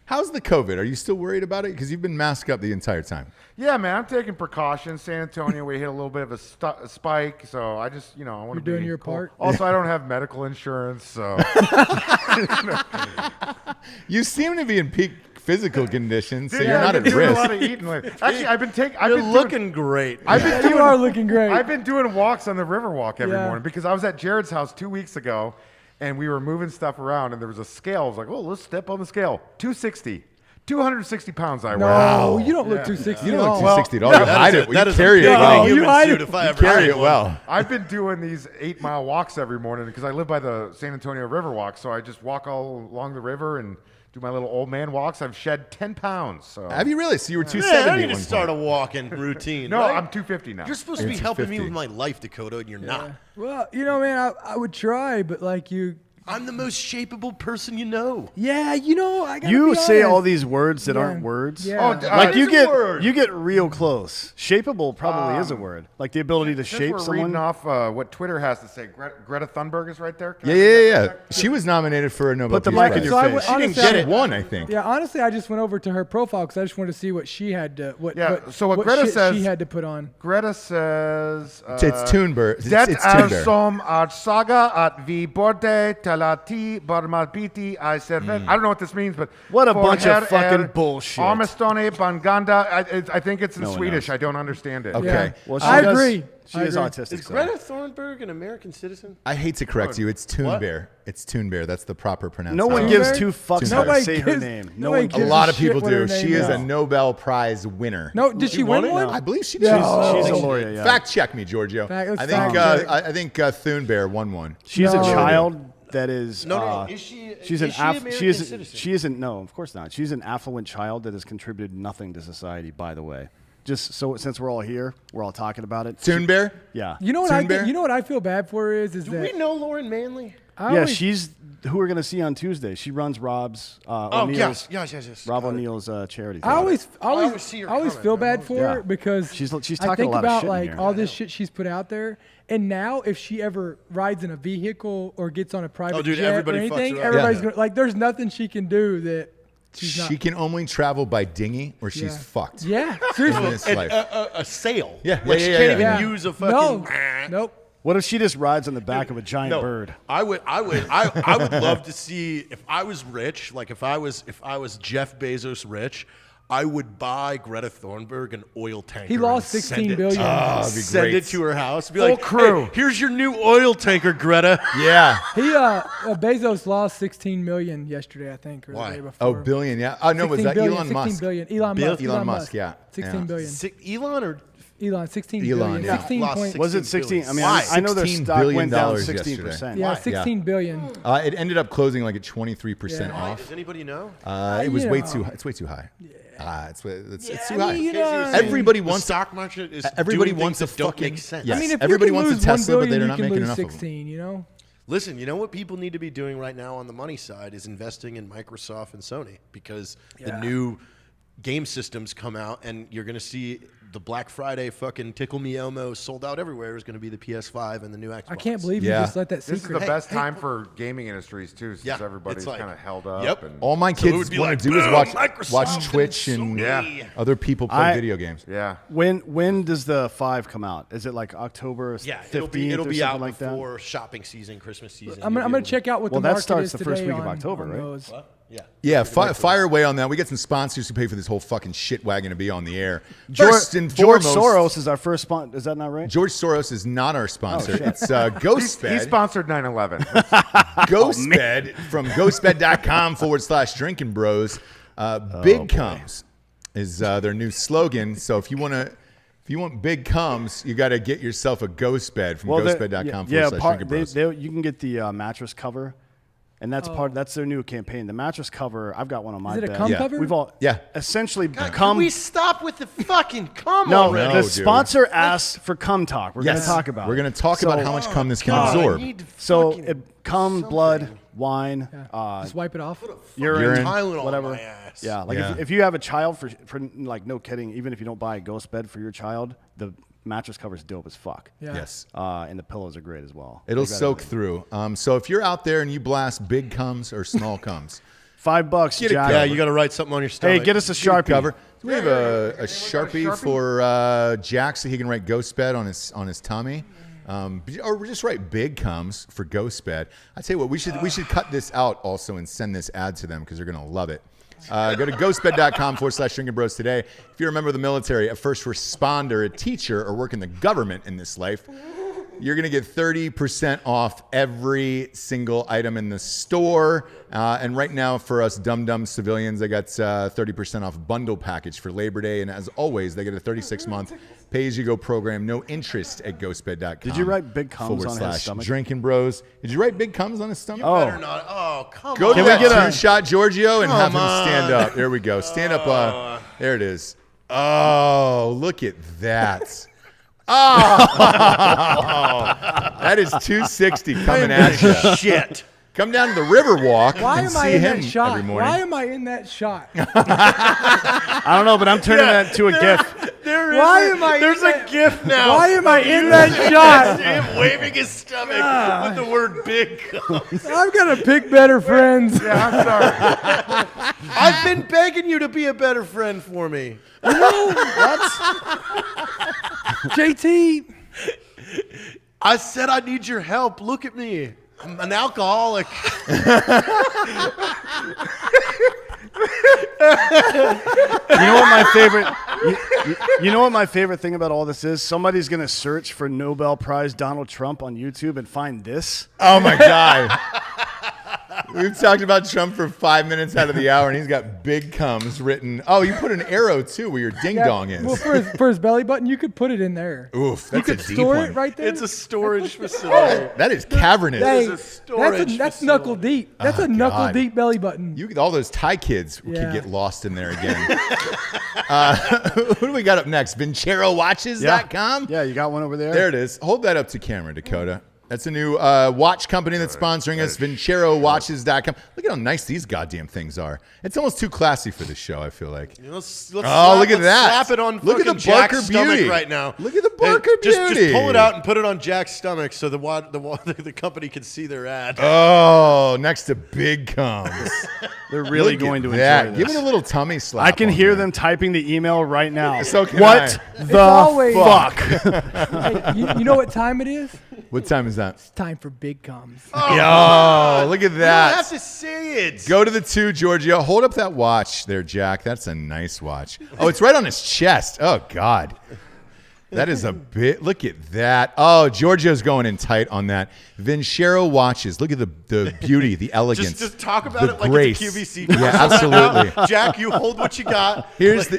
How's the COVID? Are you still worried about it? Because you've been masked up the entire time. yeah, man. I'm taking precautions. San Antonio, we hit a little bit of a spike, so I just I want to You're be doing your cool. part? Also, I don't have medical insurance, so You seem to be in peak physical condition, so Dude, you're yeah, not I've at been doing a risk. lot of eating lately. Actually, I've been taking. You're looking great. I've been You doing, are looking great. I've been doing walks on the Riverwalk every Yeah. morning because I was at Jared's house 2 weeks ago, and we were moving stuff around, and there was a scale. I was like, "Oh, let's step on the scale." 260, 260 pounds. I weigh. No, you don't look 260 You at don't look all. 260 at all. You hide it. That You is carry a it big well. you human hide suit it. if I ever Carry had it one. well. I've been doing these 8-mile walks every morning because I live by the San Antonio Riverwalk, so I just walk all along the river and do my little old man walks. I've shed 10 pounds. So Have you really? So you were Man, 270 I at need one to start a point. walking routine. no, right? I'm 250 now. You're supposed to be You're helping me 250. with my life, Dakota, and you're not. Well, man, I would try, but like you, I'm the most shapeable person you know. yeah, I gotta You be say all honest. these words that Yeah. aren't words. Yeah. Oh, Like it you is a get word. you get real close. Shapeable probably is a word. Like the ability to Since shape we're someone. reading off what Twitter has to say, Greta Thunberg is right there. Can I Yeah, read yeah, that yeah. real quick? She was nominated for a Nobel Put the Peace mic in Prize. your So I face. would- She didn't honestly, get She it. won, I think. Yeah, honestly, I just went over to her profile because I just wanted to see what she had to So what Greta shit says- she had to put on. Greta says. It's Thunberg. It's Det Thunberg. som saga att vi borde talati barmarbiti I servet. I don't know what this means, but What a för bunch of här fucking är bullshit. Armistone Banganda. I think it's in No one Swedish. knows. I don't understand it. Okay. Yeah. Well, she I does- agree. She I is agree. autistic. Is so- Greta Thunberg an American citizen? I hate to correct you. It's Thunberg. It's Thunberg. That's the proper No pronunciation. one Thunberg? gives two fucks how to Nobody say her gives- name. No nobody one A gives gives. lot of shit people what do. her She name is a is. Nobel Prize winner. No, did she win won it one? now? I believe she Yeah. did. She's a laureate. Yeah. Fact check me, Giorgio. Let's I think fact check. I think Thunberg won one. She's No. a child that is. No. Is she? She's is an she American she isn't citizen? she isn't no, of course not. She's an affluent child that has contributed nothing to society, by the way. Just so since we're all here, we're all talking about it. Thunberg? Yeah. You know what I Thunberg? think, what I feel bad for her is Do that we know Lauren Manley? I Yeah, always- she's who we're gonna see on Tuesday. She runs Rob's Oh, O'Neill's yes. Rob Got it. O'Neill's charity. I always always see her feel comment, bad man. for Yeah. her because She's I talking think a lot of about shit in like here. all this shit she's put out there, and now if she ever rides in a vehicle or gets on a private Oh, dude, jet everybody or fucks anything, her up. everybody's Yeah. gonna, like, there's nothing she can do that she's not. She can only travel by dinghy or she's Yeah. fucked. Yeah, In seriously. this And life. a sail. Yeah, Like yeah, she yeah, can't yeah. even use a fucking. Nope. What if she just rides on the back of a giant bird? I would love to see if I was rich, like if I was Jeff Bezos rich, I would buy Greta Thunberg an oil tanker. He lost and send 16 it billion. to- that'd be Send great. it to her house. Be Full like, crew. Hey, here's your new oil tanker, Greta. Yeah. He Bezos lost 16 million yesterday, I think, or Why? the day before. Oh, billion, yeah. Oh, no, was 16 that billion, Elon 16 Musk? billion. Elon Bill? Musk. Elon Musk, yeah. 16 Yeah. billion. Elon or Elon, 16 Elon, billion. yeah. 16 Lost point. 16 Was it 16? I mean, Why? I know their $16 stock billion went down yesterday. 16%. Yeah, Why? 16 billion. It ended up closing like at 23% Yeah. off. does anybody know? It was you way know. too high. It's way too high. It's too I high. mean, you know, Everybody The wants stock market is everybody doing wants things a that don't fucking make sense. yes. I mean, if everybody you can wants a lose 1 Tesla, but billion, they're you not can making lose enough of them. 16, you know? Listen, you know what people need to be doing right now on the money side is investing in Microsoft and Sony because the new game systems come out, and you're going to see the Black Friday fucking Tickle Me Elmo sold out everywhere is going to be the PS5 and the new Xbox. I can't believe you Yeah. just let that secret. This is the best time for gaming industries too, since everybody's it's like- kind of held up. Yep. And, All my So it kids would be want like, to do is boom, watch Microsoft Twitch and and Sony. other people play video games. yeah. When does the 5 come out? Is it like October 15th Yeah, it'll be or out something like that? before shopping season, Christmas season. I'm gonna check out what Well, the that market starts is the first today week of on- October, on right? those. Yeah. Yeah, fire away on that. We got some sponsors who pay for this whole fucking shit wagon to be on the air. George First and George foremost, Soros is our first sponsor. Is that not right? George Soros is not our sponsor. shit. It's He GhostBed. sponsored 9/11. GhostBed from ghostbed.com/Drinkin Bros. Big comes is their new slogan. So if you want big comes, you got to get yourself a ghost bed from ghostbed.com/Drinkin Bros. You can get the mattress cover, and that's their new campaign. The mattress cover, I've got one on my Is it a bed. cum Yeah. cover? We've all Yeah. essentially Can come. we stop with the fucking cum No, already? No, the dude. sponsor asked for cum talk. We're going Yes. to talk about. We're going to talk So- about how much cum this can God, I absorb. need So fucking it cum, something. blood, wine, Just wipe it off. urine, Tylenol whatever. on my ass. Yeah, like Yeah. If you have a child, for like no kidding, even if you don't buy a ghost bed for your child, the mattress cover's dope as fuck. Yeah. Yes. And the pillows are great as well. It'll They got soak everything. through. So if you're out there and you blast big comes or small comes, $5, Get it Jack. Yeah, you got to write something on your stomach. Hey, get us a Sharpie. cover. Do we have a Sharpie for Jack so he can write ghost bed on his tummy? Or just write big comes for ghost bed. I tell you what, we should cut this out also and send this ad to them because they're gonna love it. Go to ghostbed.com/Drinkin Bros today. If you're a member of the military, a first responder, a teacher, or work in the government in this life, you're going to get 30% off every single item in the store. And right now, for us dumb civilians, they got 30% off bundle package for Labor Day. And as always, they get a 36-month pay-as-you-go program, no interest at ghostbed.com. Did you write big comes on his stomach? Drinkin Bros. Did you write big comes on his stomach? Oh. Better not. Oh, come Go on. to we that get a- two-shot Giorgio and have Come him stand on. up. There we go. Stand up. There it is. Oh, look at that. Oh, that is 260 coming at you. Shit. Come down to the Riverwalk Why and am I see in him that shot? every morning. Why am I in that shot? I don't know, but I'm turning that to a GIF. Why am I? There's in a that, GIF now. Why am I in that shot? Him waving his stomach with the word big. I've got to pick better friends. Yeah, I'm sorry. I've been begging you to be a better friend for me. JT. I said I need your help. Look at me. I'm an alcoholic. You know what my favorite? You know what my favorite thing about all this is? Somebody's gonna search for Nobel Prize Donald Trump on YouTube and find this. Oh, my God. We've talked about Trump for 5 minutes out of the hour, and he's got big comes written. Oh, you put an arrow, too, where your ding-dong is. Well, for his belly button, you could put it in there. Oof, You that's a could deep store one. it right there. It's a storage facility. That is cavernous. Hey, a storage that's facility. knuckle deep. That's a knuckle God. deep belly button. All those Thai kids Yeah. could get lost in there again. Who do we got up next? VinceroWatches.com? Yeah, you got one over there. There it is. Hold that up to camera, Dakota. That's a new watch company that's sponsoring us, VinceroWatches.com. Look at how nice these goddamn things are. It's almost too classy for this show, I feel like. Let's Oh, slap, look at let's that. Slap it on Look at fucking the Jack's Barker stomach Beauty. right now. Look at the Barker Just Beauty. pull it out and put it on Jack's stomach so the company can see their ad. Oh, next to big comes. They're really Look going at to that. enjoy Give this. it a little tummy slap. I can on hear there. them typing the email right now. So can what I. the always- fuck? Hey, you know what time it is? What time is that? It's time for big comes. Oh, look at You that. don't have to say it. Go to the two, Giorgio. Hold up that watch there, Jack. That's a nice watch. Oh, it's right on his chest. Oh, God. That is a bit. Look at that. Oh, Giorgio's going in tight on that. Vincero watches. Look at the beauty, the elegance. Just talk about the it like grace. it's a QVC. Yeah, absolutely. Jack, you hold what you got. Here's the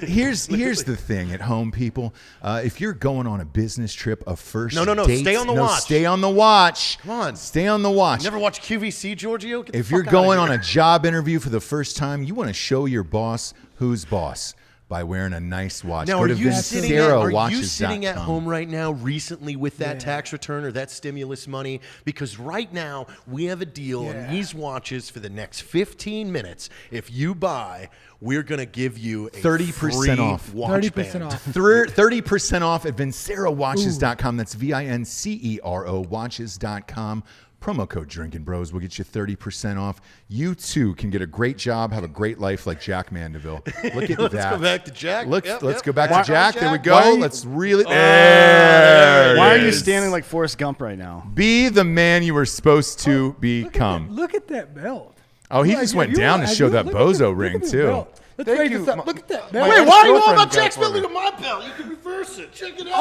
thing at home, people. If you're going on a business trip, a first No, date, stay on the watch. Stay on the watch. Come on. Stay on the watch. Never watch QVC, Giorgio? Get the If fuck you're outta going here. on a job interview for the first time, you want to show your boss who's boss. by wearing a nice watch. Now, Go are to you sitting at VinceSarahWatches.com. home right now recently with that tax return or that stimulus money? Because right now we have a deal on these watches for the next 15 minutes. If you buy, we're going to give you a 30% free off. watch 30% band. off. 30% off at VinceSarahWatches.com. That's VinceRO Watches.com. Promo code Drinkin Bros will get you 30% off. You too can get a great job, have a great life like Jack Mandeville. Look at Let's that. go back to Jack. Let's Yep, go back to Why- Jack. There we Jack. go. Let's really. There Why are it you is. standing like Forrest Gump right now? Be the man you were supposed to become. Look at that belt. Oh, he Like, just went you- down to have show you- that look at bozo this- ring look at this too. belt. Let's Thank raise you. this up. Look at that belt. My Wait, why are you all ex-girlfriend about got Jack's for belt? me. Look at my belt. You can reverse it. Check it out.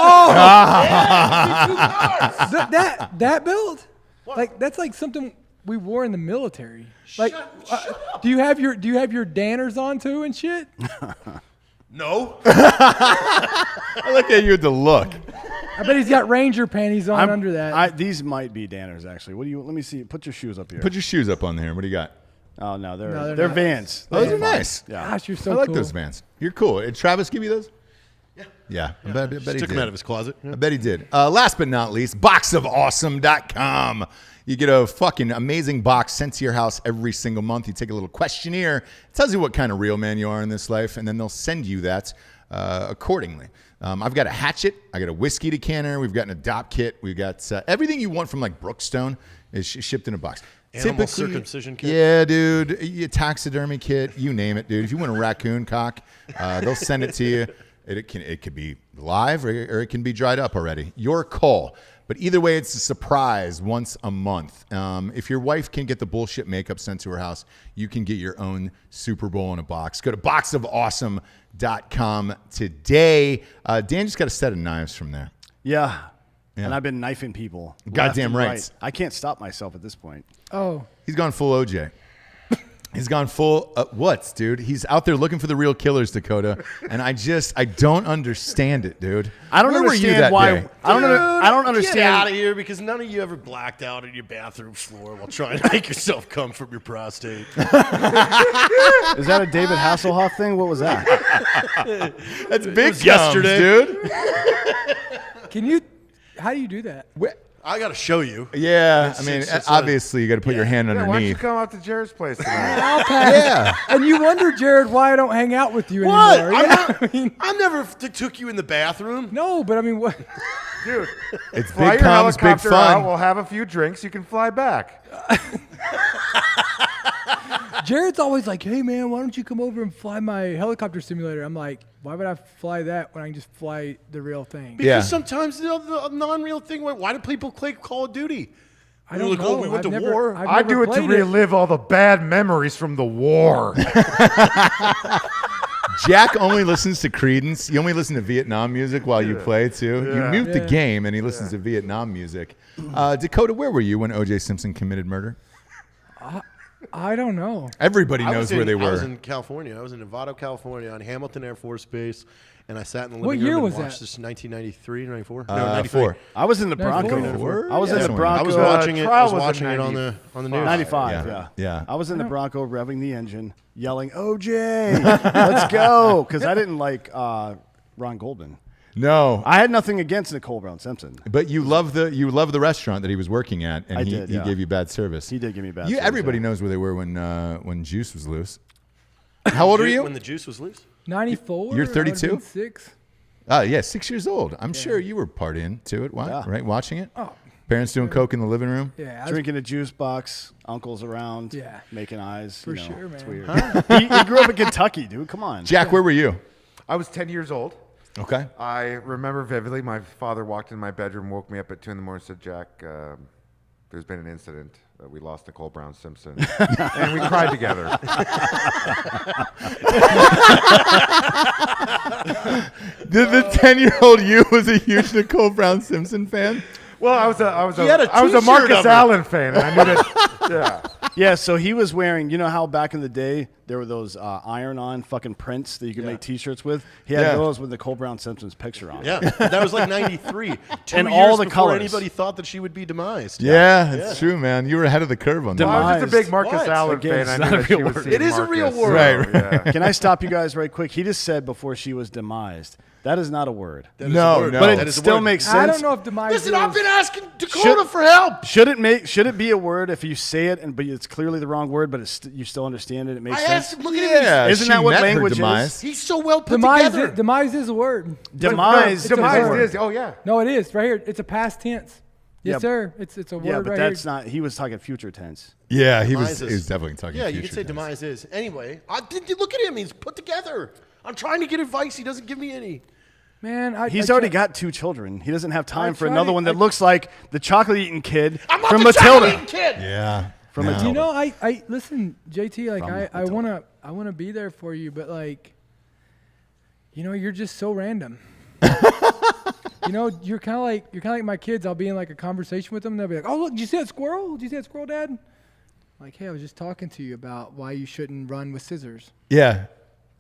That belt, like that's like something we wore in the military. Like, do you have your Danners on too and shit? No. I look at you with the look. I bet he's got Ranger panties on under that. These might be Danners actually. What do you? Let me see. Put your shoes up here. Put your shoes up on there. What do you got? Oh no, they're they're not. Vans. Those They're are fine. nice. Yeah. Gosh, you're so I like cool. those Vans. You're cool. Did Travis give you those? Yeah. I bet he Took did. him out of his closet. I bet he did. Last but not least, boxofawesome.com. You get a fucking amazing box sent to your house every single month. You take a little questionnaire. It tells you what kind of real man you are in this life, and then they'll send you that accordingly. I've got a hatchet. I got a whiskey decanter. We've got an adopt kit. We've got everything you want from like Brookstone is shipped in a box. Animal Typically- circumcision kit? Yeah, dude. A taxidermy kit. You name it, dude. If you want a raccoon cock, they'll send it to you. It could be live or it can be dried up already. Your call. But either way, it's a surprise once a month. If your wife can get the bullshit makeup sent to her house, you can get your own Super Bowl in a box. Go to boxofawesome.com today. Dan just got a set of knives from there. Yeah. And I've been knifing people. Goddamn left and rights. I can't stop myself at this point. Oh, He's gone full OJ. He's gone full what's, dude? He's out there looking for the real killers, Dakota. And I don't understand it, dude. I don't Where were you understand that day? day? I don't Get out understand. of here because none of you ever blacked out on your bathroom floor while trying to make yourself come from your prostate. Is that a David Hasselhoff thing? What was that? That's big was yesterday. dude. can you? How do you do that? I got to show you. Yeah, I mean, it's obviously you got to put your hand Yeah, why don't you underneath. come out to Jared's place tonight? Yeah. And you wonder, Jared, why I don't hang out with you What? anymore. I'm Yeah, not, I mean, I never took you in the bathroom. no, but I mean, what? Dude, It's fly big your comes, big helicopter out. fun. We'll have a few drinks. You can fly back. Jared's always like, "Hey, man, why don't you come over and fly my helicopter simulator?" I'm like, "Why would I fly that when I can just fly the real thing?" Because Yeah. sometimes the non-real thing. Why do people play Call of Duty? I don't Like, know. oh, we went I've to never- war. I've I never do it to played relive all the bad memories from the war. Jack only listens to Creedence. You only listen to Vietnam music while you play, too. You Yeah. mute the Yeah. game, and he listens to Vietnam music. Dakota, where were you when O.J. Simpson committed murder? I don't know. Everybody I knows was where in- they I was were. in California. I was in Nevada, California, on Hamilton Air Force Base, and I sat in the What living year room was and watched that? this 1993, 94? No, 94. I was in the 94. Bronco. I was Yeah. in the I I Bronco. was watching it. I trial was was in watching it on the news. 95, Yeah. yeah. Yeah. I was in the Bronco revving the engine, yelling, OJ, let's go. Because I didn't like Ron Goldman. No, I had nothing against Nicole Brown Simpson. but you love the restaurant that he was working at, and I he did, yeah. gave you bad service. He did give me bad You, service, everybody yeah. knows where they were when Juice was loose. How old are you? When the juice was loose? 94. You're 32? 6. Yeah, 6 years old. I'm sure you were partying to it, Yeah. right? Watching it. Oh, Parents doing coke in the living room. yeah. I was- Drinking a juice box, uncles around, Yeah. making eyes. For you know, sure, it's man. weird. he grew up in Kentucky, dude. Come on. Jack, where were you? I was 10 years old. Okay. I remember vividly. My father walked in my bedroom, woke me up at 2 in the morning, and said, "Jack, there's been an incident. We lost Nicole Brown Simpson," and we cried together. The 10-year-old you was a huge Nicole Brown Simpson fan. Well, I was a He had a I was a t-shirt Marcus of her. Allen fan, and I knew that. Yeah. Yeah, so he was wearing, you know how back in the day there were those iron-on fucking prints that you could make T-shirts with? He had those with Nicole Brown Simpson's picture on. Yeah, that was like 93. And Two all years the before colors. anybody thought that she would be demised. Yeah, it's true, man. You were ahead of the curve on that. Well, I was just a big Marcus What? Allen Again, fan. it's I not knew a that she real was word. seeing It is a real Marcus. word. Right. Yeah. Can I stop you guys right quick? He just said before she was demised. That is not a word. That is No, a word. no. But That it is a still word. makes sense. I don't know if demise. Listen, is, I've been asking Dakota for help. Should it be a word if you say it but it's clearly the wrong word, but you still understand it? It makes I sense. asked him, look at him. Yeah, Isn't she that what met her language is? demise. He's so well put demise. together. Demise is a word. Demise. It's a Demise word. is. Oh yeah. No, it is right here. It's a past tense. Yes, Yeah, sir. It's a word Yeah, but right that's here. not. He was talking future tense. Yeah, he Demise was is- definitely talking Yeah, you future could say tense. demise is. Anyway, look at him. He's put together. I'm trying to get advice. He doesn't give me any. Man, He's I already try- got 2 children. He doesn't have time for tried another it. one that looks like the chocolate-eating kid I'm not from the Matilda. chocolate kid. Yeah. From no. Matilda. You know, I listen, JT. Like From I wanna be there for you, but like, you know, you're just so random. You know, you're kind of like my kids. I'll be in like a conversation with them, and they'll be like, "Oh, look, did you see that squirrel? Did you see that squirrel, Dad?" Like, hey, I was just talking to you about why you shouldn't run with scissors. Yeah.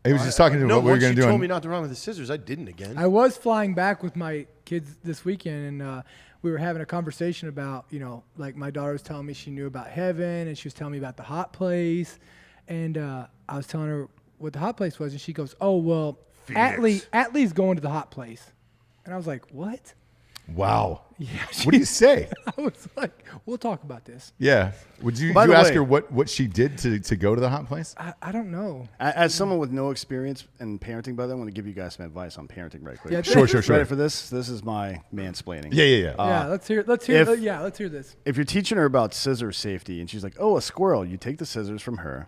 He was just talking to No, what we were once going you to do. told on- me not to run with the scissors, I didn't again. I was flying back with my kids this weekend, and we were having a conversation about, you know, like my daughter was telling me she knew about heaven, and she was telling me about the hot place, and I was telling her what the hot place was, and she goes, "Oh, well, Atlee's going to the hot place," and I was like, "What?" Wow. Yeah. What do you say? I was like, "We'll talk about this." Yeah. Would you, By you the ask way- her what she did to go to the hot place? I don't know. As someone with no experience in parenting, by the way, I want to give you guys some advice on parenting right quick. Yeah, Sure, sure, sure. Ready for this? This is my mansplaining. Yeah, yeah, yeah. Yeah, let's hear. Let's hear this. If you're teaching her about scissor safety and she's like, "Oh, a squirrel," you take the scissors from her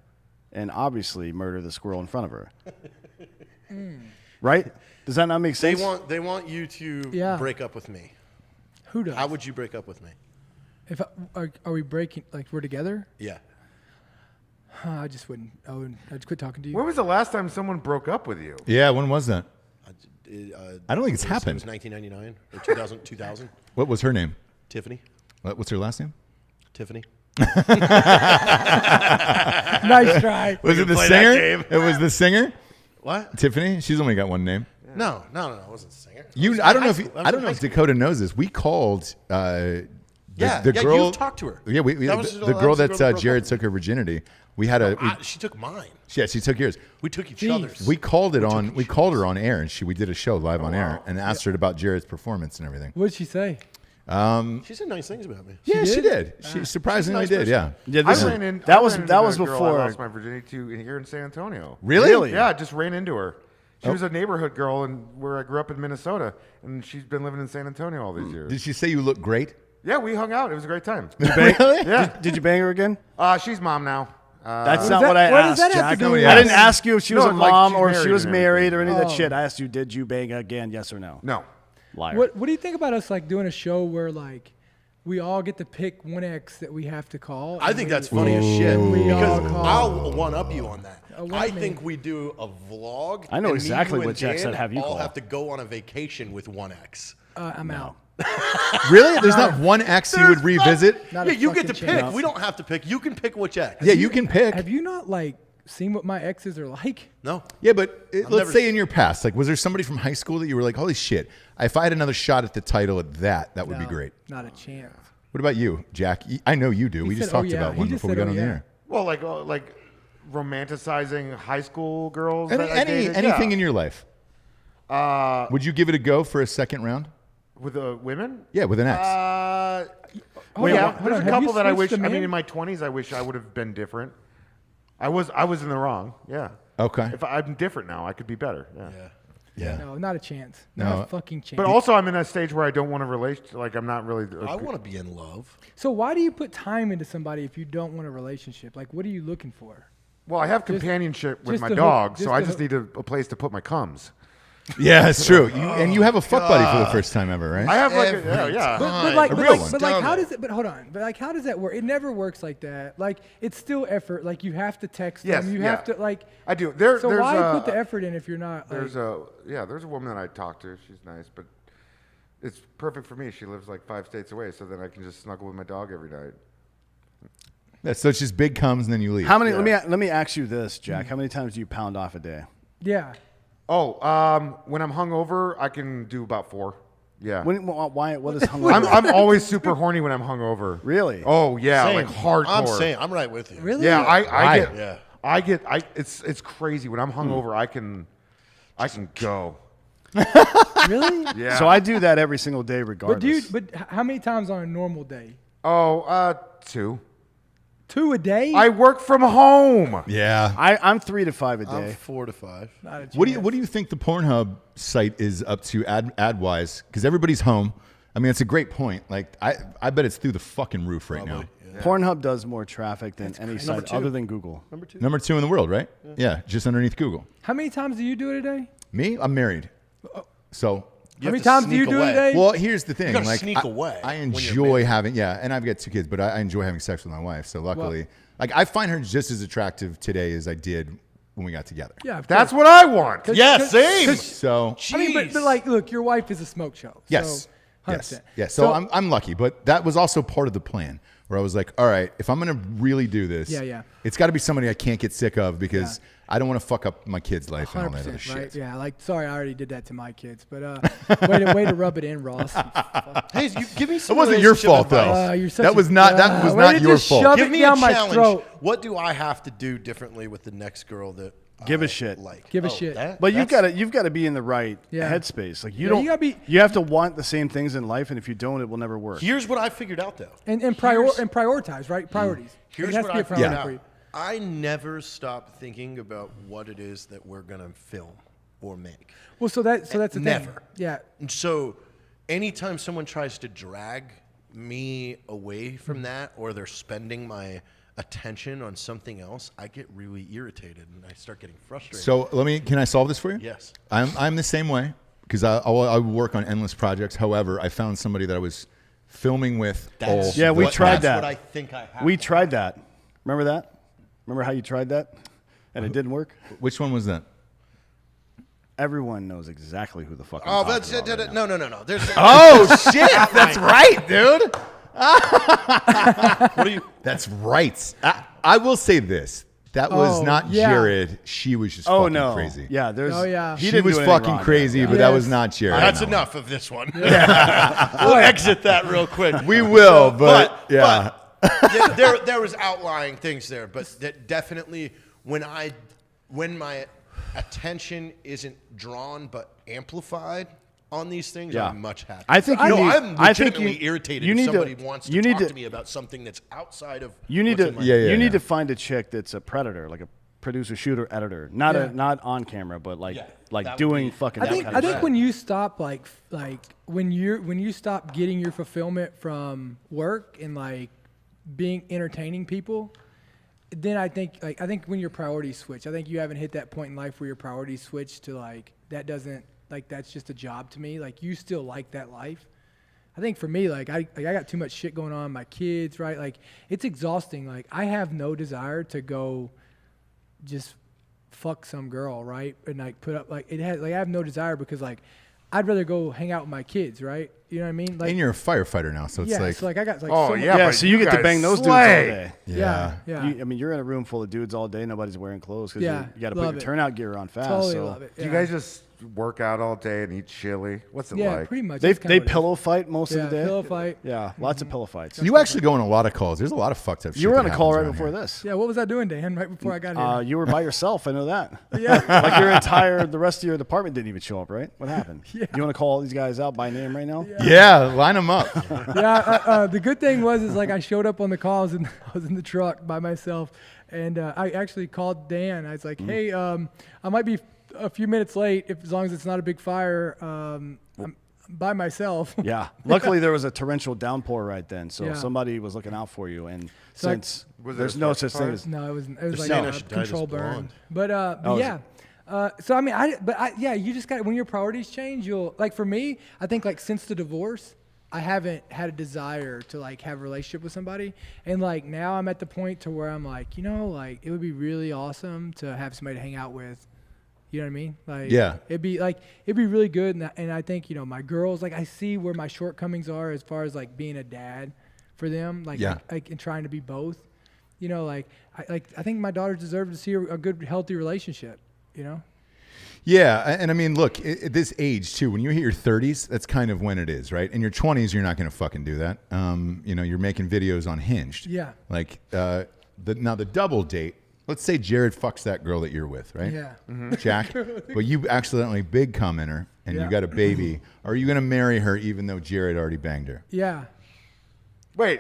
and obviously murder the squirrel in front of her. Right? Does that not make They sense? want you to Yeah. break up with me. Who does? How would you break up with me? If are we breaking? Like we're together? Yeah. I just wouldn't. I'd quit talking to you. When was the last time someone broke up with you? Yeah, when was that? I don't think it's It happened. was 1999 or 2000. 2000. What was her name? Tiffany. What's her last name? Tiffany. Nice try. Was it the play that singer? game. It was the singer? What? Tiffany? She's only got one name. No, it wasn't a singer. I don't know if I was I don't in know high if school. Dakota knows this. We called the girl. You've talked to her. Yeah, That was the girl that broke Jared up. took her virginity. We had a She took mine. yeah, she took yours. We took each Jeez. other's. We called it on. We called her on air, and we did a show live on air, and asked her about Jared's performance and everything. What'd she say? She said nice things about me. Yeah, she did? did. She surprisingly nice did. person. Yeah. Yeah, I this is- ran in. that I was ran into that was girl I before. lost my virginity to here in San Antonio. Really? Yeah, I just ran into her. She was a neighborhood girl, and where I grew up in Minnesota, and she's been living in San Antonio all these years. Did she say you look great? Yeah, we hung out. It was a great time. Really? Yeah. Did you bang her again? She's mom now. That's What not does what that- I what does asked, that have to Jack. do with I it? didn't ask you if she was No, a like, mom she's or if married she was and married or any of that Oh. shit. I asked you, did you bang again? Yes or no? No. Liar. What do you think about us like doing a show where like we all get to pick one ex that we have to call? I and think we- that's funny as shit. We Because all call. I'll one up you on that. what I do you think mean? we do a vlog. I know and me, exactly you, and which ex Dan I'd have you all call. have to go on a vacation with one ex. I'm out. Really? There's not one ex you would revisit? Not Yeah, a you get to fucking pick. chance. We don't have to pick. You can pick which ex. Yeah, you can pick. Have you not like seen what my exes are like? No. Yeah, but let's never say seen- in your past, like, was there somebody from high school that you were like, holy shit, if I had another shot at the title at that would be No, great. Not a chance. What about you, Jack? I know you do. We just said, "Oh, talked yeah." about He one just before we said, got "Oh, on the yeah." air. Well, like romanticizing high school girls. that I dated? Anything Yeah. in your life. Would you give it a go for a second round? With women? Yeah, with an ex. Hold Yeah, on, hold there's on. a Have you couple that I switched wish. to I mean, men? in my 20s, I wish I would have been different. I was in the wrong. Yeah. Okay. If I'm different now, I could be better. Yeah. Yeah. No, not a chance. No. Not a fucking chance. But also, I'm in a stage where I don't want to relate. Like, I'm not really. I want to be in love. So why do you put time into somebody if you don't want a relationship? Like, what are you looking for? Well, I have companionship with just my to hook- dog, just so I to just hook- need a place to put my cums. Yeah, it's true. And you have a fuck buddy for the first time ever, right? I have like Every yeah. But like, A but real like, one. but like, how Done does it? But hold on. But like, how does that work? It never works like that. Like, it's still effort. Like, you have to text Yes, them. You yeah. have to like. I do. So there's why a, put the effort in if you're not? Like, There's a woman that I talk to. She's nice, but it's perfect for me. She lives like 5 states away, so then I can just snuggle with my dog every night. Yeah, so it's just big comes and then you leave. How many? Let me ask you this, Jack. How many times do you pound off a day? Yeah. Oh, when I'm hungover, I can do about 4. Yeah. Why? What is hungover? I'm always super horny when I'm hungover. Really? Oh yeah, Same. like hardcore. I'm right with you. Really? Yeah, Right. it's crazy when I'm hungover. I can go. Really? Yeah. So I do that every single day, regardless. But how many times on a normal day? 2. 2 a day? I work from home. Yeah. I'm 3 to 5 a I'm day. 4 to 5. Not a What do chance. you think the Pornhub site is up to ad wise? Because everybody's home. I mean, it's a great point. Like I bet it's through the fucking roof right now. Pornhub does more traffic than any site other than Google. Number 2 in the world, right? Yeah, just underneath Google. How many times do you do it a day? Me, I'm married, so. How many times do you do it a day? Well, here's the thing. gotta Like, sneak away I when you're enjoy married. having, and I've got 2 kids, but I enjoy having sex with my wife. So luckily, like, I find her just as attractive today as I did when we got together. Yeah, of That's course. what I want. Yeah, same. So I mean, but like, look, your wife is a smoke show. yes, So, yes, 100%. yes. So I'm lucky, but that was also part of the plan. Where I was like, all right, if I'm gonna really do this, it's got to be somebody I can't get sick of because I don't want to fuck up my kid's life and all that other 100%, shit. right? Yeah, like, sorry, I already did that to my kids, but way to rub it in, Ross. Hey, you give me It some wasn't your relationship fault advice. though. You're such That a- was not way not to your just fault. shove Give it me down a my challenge. throat. What do I have to do differently with the next girl that Give I a shit. like? Give a shit. But you've got to be in the right Yeah. headspace. Like you Yeah, don't. you gotta be- you have to want the same things in life, and if you don't, it will never work. Here's what I figured out though. And prioritize, right? Priorities. Here's it has what to be I a figured priority out. for you. I never stop thinking about what it is that we're gonna film or make. Well, so that's the thing. Never. Yeah. And so anytime someone tries to drag me away Mm-hmm. from that or they're spending my attention on something else, I get really irritated and I start getting frustrated. So can I solve this for you? Yes. I'm the same way because I work on endless projects. However, I found somebody that I was filming with. Yeah, we tried that's that. what I think I have. We tried that. Remember that? Remember how you tried that, and it didn't work? Which one was that? Everyone knows exactly who the fuck. Oh, I'm that's talking about right now. no. There's Oh shit! That's right, dude. what do you? That's right. I will say this. That was Oh, not yeah. Jared. She was just Oh fucking no! crazy. Yeah, there's. Oh, yeah. He She didn't was do anything fucking wrong. crazy, Yeah. but that Yes. was not Jared. That's No. enough of this one. We'll exit that real quick. We will, but yeah. There was outlying things there, but that definitely when my attention isn't drawn but amplified on these things, Yeah. I'm much happier. I think you no, need- I'm I think legitimately you- irritated you if need to- somebody wants to you need talk to- to me about something that's outside of You need what's to. in my Yeah, you need yeah. to find a chick that's a predator, like a producer, shooter, editor, not on camera, but like Yeah, like that would doing be- fucking. I that think kind I of think shit. when you stop like when you stop getting your fulfillment from work and like being entertaining people, then I think when your priorities switch, I think you haven't hit that point in life where your priorities switch to like that doesn't like that's just a job to me. Like you still like that life. I think for me, like I got too much shit going on, my kids, right? Like it's exhausting. Like I have no desire to go just fuck some girl, right? And like put up like it has like I have no desire because like I'd rather go hang out with my kids, right? You know what I mean? Like And you're a firefighter now, so it's yeah, like, so like I got like Oh, so much, yeah, Yeah, but so you get to guys bang those dudes all slay. day. yeah, yeah. I mean, you're in a room full of dudes all day. Nobody's wearing clothes because Yeah, you got to put love your it. turnout gear on fast. Totally so love it. Do you guys just work out all day and eat chili? What's it yeah, like? pretty much. They that's kinda what it is. pillow fight most Yeah, of the day. pillow fight. Yeah, lots of pillow fights. you actually go on a lot of calls. There's a lot of fucked up shit. You were on that a call happens right around before here. this. Yeah, what was I doing, Dan? Right before I got here. You were by yourself. I know that. yeah. Like the rest of your department didn't even show up, right? What happened? Yeah. You want to call all these guys out by name right now? Yeah, line them up. Yeah, the good thing was like I showed up on the calls and I was in the truck by myself, and I actually called Dan. I was like, "Hey, I might be a few minutes late as long as it's not a big fire. I'm by myself." Yeah. Luckily, there was a torrential downpour right then, so Yeah. somebody was looking out for you. And So I- since Was it there's a no structure such thing fire? as No, it was like saying I a should dye this control burn. blonde. But Oh, is yeah. So I mean, yeah, you just got when your priorities change, you'll like for me, I think like since the divorce, I haven't had a desire to like have a relationship with somebody, and like now I'm at the point to where I'm like, like it would be really awesome to have somebody to hang out with. You know what I mean? Like, Yeah. it'd be really good, and I think my girls, like I see where my shortcomings are as far as like being a dad for them, like Yeah. like and trying to be both. You know, like I think my daughters deserve to see a good, healthy relationship. You know. Yeah, and I mean, look, at this age too, when you hit your 30s, that's kind of when it is, right? In your 20s, you're not going to fucking do that. You know, you're making videos on Hinge. Yeah. Like, now the double date. Let's say Jared fucks that girl that you're with, right? Yeah. Jack, but you accidentally big cum in her, and you got a baby. Are you going to marry her even though Jared already banged her? Yeah. Wait.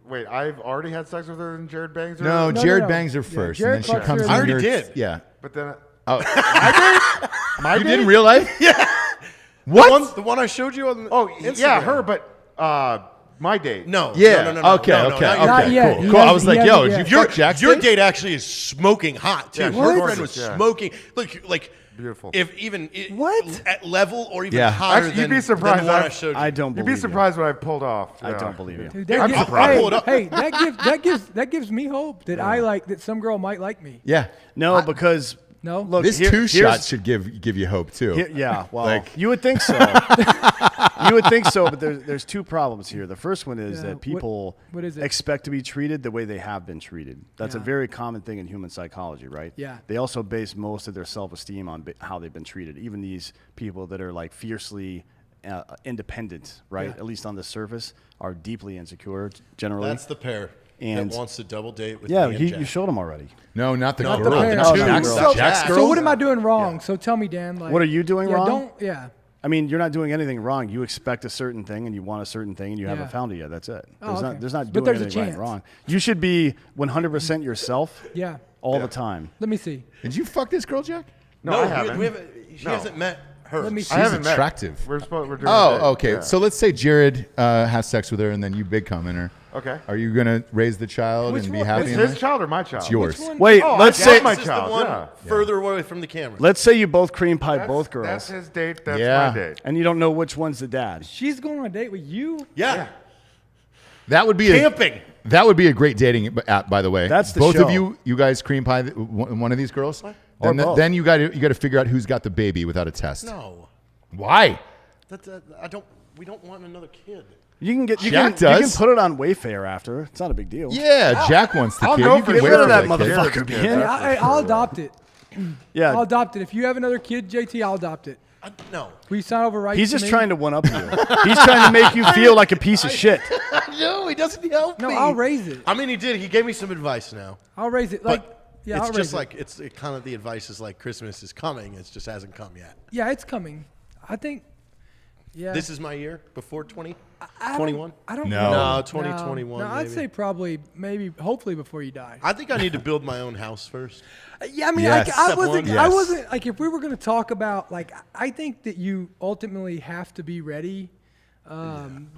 Wait, I've already had sex with her and Jared bangs her? No, No, Jared no. bangs her Yeah, first, Jared and then she fucks comes her in I already your- did. Yeah. But then... My you did in real life? Yeah. What? The one I showed you on Instagram. yeah, her, but my date. No. Yeah. No. Okay. No, Okay. not Okay. yet. Cool. He Cool. I hasn't- was he like, hasn't yo, yet. did you fuck Jack's Your date? date actually is smoking hot too. Yeah, Your she's friend was gorgeous, yeah. smoking. Like Beautiful. If even What? at level or even Yeah. higher Actually, you'd than, be surprised than the one I- I showed you. I don't You'd believe be surprised what I pulled off. I Yeah. don't believe you. Dude, I'm surprised. Hey, that gives me hope that that some girl might like me. Yeah. No, because No? look, This here- two here's- shot should give you hope too. Yeah, well, Like- you would think so. You would think so, but there's two problems here. The first one is Yeah, that people what is it? expect to be treated the way they have been treated. That's a Yeah. very common thing in human psychology, right? Yeah. They also base most of their self-esteem on how they've been treated. Even these people that are like fiercely independent, right? Yeah. At least on the surface, are deeply insecure generally. That's the pair And- that wants to double date with yeah, me and Jack. you showed them already. No, not the Not girl. the The pair. Jack's- No, Jack's- no. Jack's girl. So what am I doing wrong? So tell me, Dan. Like, What are you doing yeah, wrong? Yeah. I mean, you're not doing anything wrong. You expect a certain thing and you want a certain thing and you Yeah. haven't found it yet. That's it. Oh, okay. There's not But doing there's a anything right chance. and wrong. You should be 100% yourself Yeah. all the time. Let me see. Did you fuck this girl, Jack? No, I haven't. She No. hasn't met her. Let me see. I haven't met. attractive. We're doing a date. Oh, okay. Yeah. So let's say Jared has sex with her and then you big cum in her. Okay. Are you gonna raise the child Which and be one? happy? It's in his life? child or my child? It's yours. Which one? Wait, Oh, let's I say got my This is the child, one yeah. further away from the camera. let's say you both cream pie both That's girls his date. That's Yeah. my date. and you don't know which one's the dad. She's going on a date with you. yeah. That would be Camping. That would be a great dating app, by the way. That's the both show. of you guys cream pie one of these girls. Or both. Then you got to figure out who's got the baby without a test. No. Why? We don't want another kid. You can get you Jack can, you can does. put it on Wayfair after. It's not a big deal. Yeah, Jack wants the I'll kid. go You for can it. wait Get rid for of that kid. motherfucker, Yeah, man. that's I'll adopt it. Yeah, I'll adopt it. If you have another kid, JT, I'll adopt it. No. Will you sign over rights he's to just me? trying to one up you. He's trying to make you feel like a piece of shit. No, he doesn't help No, me. I'll raise it. I mean, he did. He gave me some advice now. I'll raise it. Like, But yeah, it's I'll just raise like it kind of the advice is like Christmas is coming. It just hasn't come yet. it. Yeah, it's coming. I think. Yeah. This is my year before I haven't- 21. I don't No. know. No, 2021. No, I'd maybe. say probably, maybe, hopefully before you die. I think I need to build my own house first. Yeah, I mean, Yes. like, I Step wasn't. one. I Yes. wasn't like if we were going to talk about like I think that you ultimately have to be ready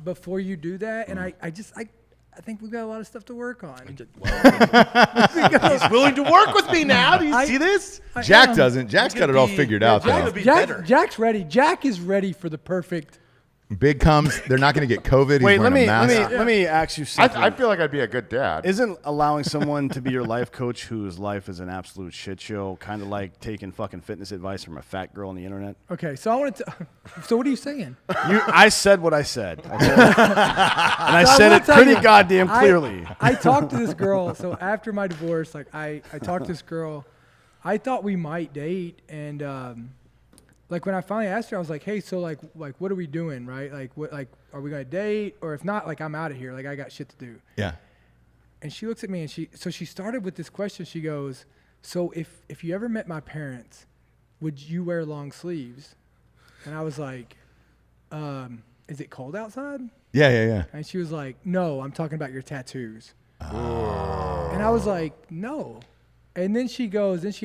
before you do that, and I think we've got a lot of stuff to work on. He's willing to work with me now. Do you I- see this? Jack doesn't. Jack's got it all figured out Jack's though. gonna be better. Jack's ready. Jack is ready for the perfect. Big comes. They're not going to get COVID. He's Wait, wearing a mask. let me ask you something. I feel like I'd be a good dad. Isn't allowing someone to be your life coach whose life is an absolute shit show kind of like taking fucking fitness advice from a fat girl on the internet? Okay, so I want to. So what are you saying? I said what I said. Okay? And I So said will it tell pretty you, goddamn clearly. I talked to this girl. So after my divorce, like I talked to this girl. I thought we might date, and like when I finally asked her, I was like, "Hey, so like what are we doing, right? Like what are we gonna date, or if not, like I'm out of here. Like I got shit to do." Yeah. And she looks at me and she started with this question. She goes, "So if you ever met my parents, would you wear long sleeves?" And I was like, "Is it cold outside?" Yeah. And she was like, "No, I'm talking about your tattoos." And I was like, "No." And then she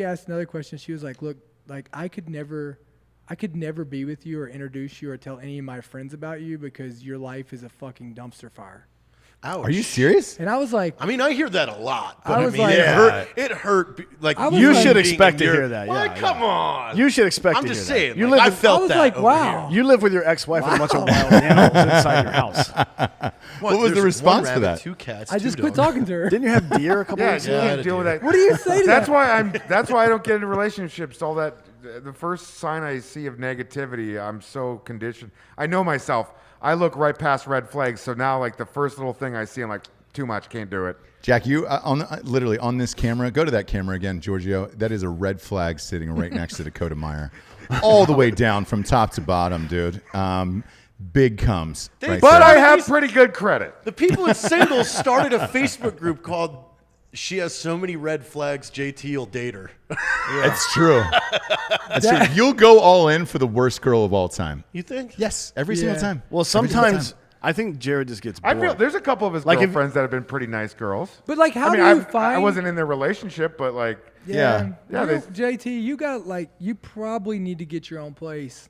asked another question. She was like, "Look, like I could never be with you or introduce you or tell any of my friends about you because your life is a fucking dumpster fire." Ouch. Are you serious? And I was like, I mean, I hear that a lot. But I I, was mean, like- it hurt. Like I was You like- should being expect in to your- hear that. Well, Yeah, come on. You should expect I'm to just hear saying. that. You like, live I with, felt I was that like, over wow. here. you live with your ex-wife and a bunch of wild animals inside your house. What was the There's response one for rabbit, that? 2 cats. I 2 just quit dogs. talking to her. Didn't you have deer a couple yeah, weeks you ago? can't deal with that. What do you say to That's that? why I don't get into relationships. All that. The first sign I see of negativity, I'm so conditioned. I know myself. I look right past red flags. So now, like the first little thing I see, I'm like, too much. Can't do it. Jack, you literally on this camera. Go to that camera again, Giorgio. That is a red flag sitting right next to Dakota Meyer, all the way down from top to bottom, dude. Big comes. Right But there. I have pretty good credit. The people at Singles started a Facebook group called "She Has So Many Red Flags, JT will date her." That's true. That's true. You'll go all in for the worst girl of all time. You think? Yes, every single time. Well, Every single sometimes time. I think Jared just gets I bored. feel there's a couple of his Like if- girlfriends that have been pretty nice girls. But like, how I mean, do you I find? wasn't in their relationship, but like, Yeah. Yeah, You- they- JT, you got like, you probably need to get your own place.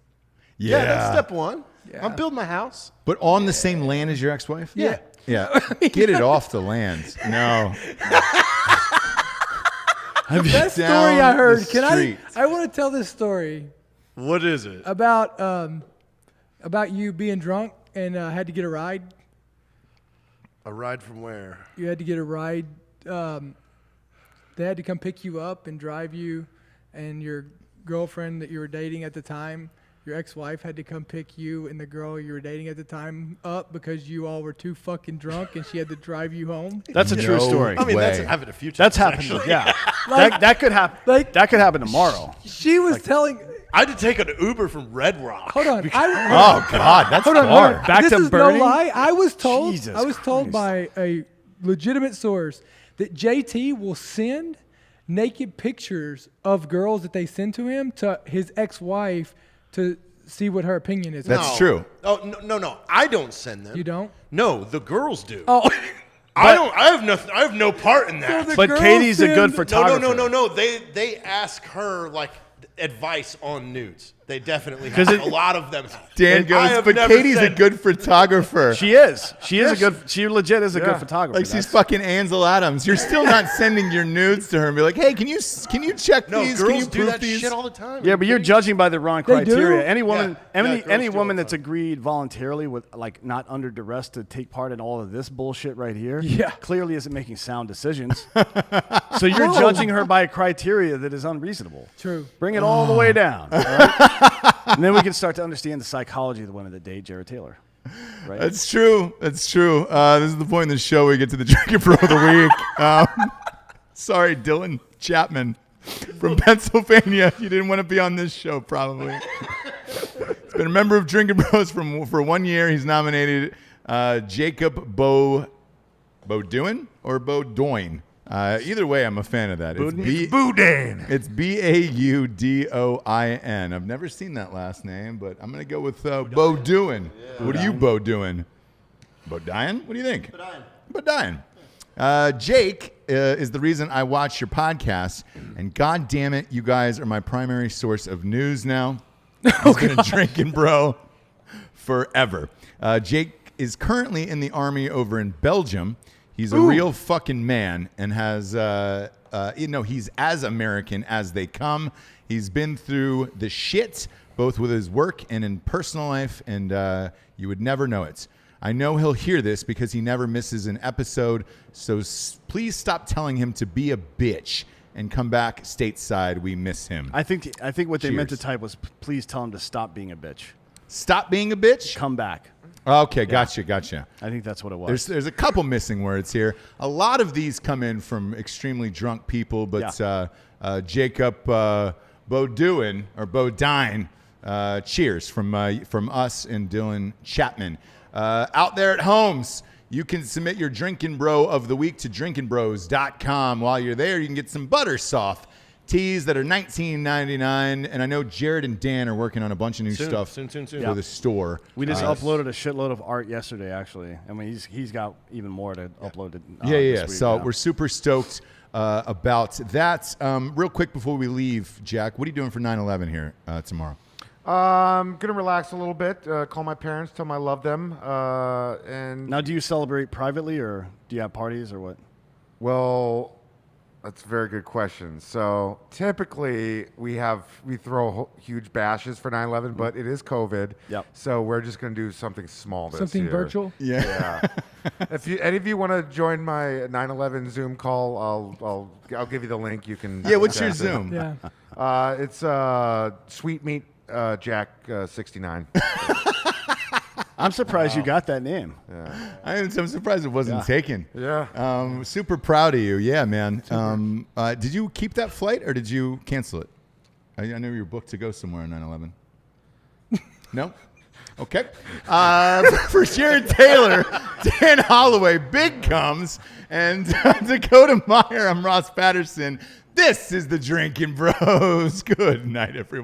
Yeah, that's step one. Yeah. I'm building my house. But on the same land as your ex-wife? Yeah. Yeah. Get it off the land. No. Best story Down I heard. the Can street. I want to tell this story What is it? about you being drunk and had to get a ride. A ride from where? You had to get a ride. They had to come pick you up and drive you, and your girlfriend that you were dating at the time, your ex-wife, had to come pick you and the girl you were dating at the time up because you all were too fucking drunk, and she had to drive you home. That's a true No story. I mean, that's way. happened a few times. That's happened. Actually. Yeah, Like- that could happen. like- that could happen tomorrow. She was telling. I had to take an Uber from Red Rock. Hold on. Oh, God. That's Hold on. hard. Back this to is Bernie? no lie. I was told. Jesus I was told Christ. by a legitimate source that JT will send naked pictures of girls that they send to him to his ex-wife to see what her opinion is. That's true. Oh no! I don't send them. You don't? No, the girls do. Oh, I don't. I have no part in that. the But girls Katie's a send- good No, photographer. no. They ask her like advice on nudes. They definitely 'Cause have. it- A lot of them have. Dan I goes, have but never Katie's a said- good photographer. She is. She is a good. She legit is a Yeah. good photographer. Like she's That's- fucking Ansel Adams. You're still not sending your nudes to her and be like, hey, can you check No, these? girls Can you do proof that these? shit all the time. Yeah, but you're judging by the wrong They do? criteria. Any woman, Yeah. any, Yeah, girls any do all woman the that's time. agreed voluntarily with like not under duress to take part in all of this bullshit right here, Yeah. clearly isn't making sound decisions. So you're judging her by a criteria that is unreasonable. True. Bring it all the way down, all right? And then we can start to understand the psychology of the women that date Jared Taylor. Right? That's true. That's true. This is the point in the show where we get to the Drinkin Bro of the week. Sorry, Dylan Chapman from Pennsylvania. You didn't want to be on this show, probably. He's been a member of Drinkin Bros for 1 year. He's nominated Jacob Beaudoin or Beaudoin. Either way, I'm a fan of that. Boudin. It's Beaudoin. I've never seen that last name, but I'm going to go with Beaudoin. What are you Beaudoin? Beaudoin? What do you think? Beaudoin. Jake is the reason I watch your podcast, and God damn it, you guys are my primary source of news now. He's been a Drinkin Bro forever. Jake is currently in the army over in Belgium. He's a real fucking man and has, he's as American as they come. He's been through the shit, both with his work and in personal life, and you would never know it. I know he'll hear this because he never misses an episode, so please stop telling him to be a bitch and come back stateside. We miss him. I think what they meant to Cheers. type was, please tell him to stop being a bitch. Stop being a bitch? Come back. Okay, gotcha. I think that's what it was. There's a couple missing words here. A lot of these come in from extremely drunk people, but Jacob Beaudoin or Beaudine, cheers from us and Dylan Chapman. Out there at homes, you can submit your Drinkin Bro of the week to drinkinbros.com. While you're there, you can get some butter soft teas that are $19.99, and I know Jared and Dan are working on a bunch of new stuff soon. for the store. We just uploaded a shitload of art yesterday, actually. I mean, he's got even more to upload. Yeah. This week, So we're super stoked about that. Real quick before we leave, Jack, what are you doing for 9/11 here tomorrow? Gonna relax a little bit. Call my parents, tell them I love them, and Now, do you celebrate privately, or do you have parties, or what? well, that's a very good question. So typically we throw huge bashes for 9/11, but it is COVID. Yep. So we're just gonna do something small this something year. virtual. Yeah. If any of you want to join my 9/11 Zoom call, I'll give you the link. You can. Yeah, what's your access it. Zoom? Yeah. It's Sweet Meat Jack 69. I'm surprised you got that name. I'm surprised it wasn't taken. Yeah. Super proud of you. Yeah, man. Did you keep that flight or did you cancel it? I know you were booked to go somewhere on 9/11. No? Okay. For Sharon Taylor, Dan Holloway, Big Comes, and Dakota Meyer, I'm Ross Patterson. This is the Drinkin Bros. Good night, everyone.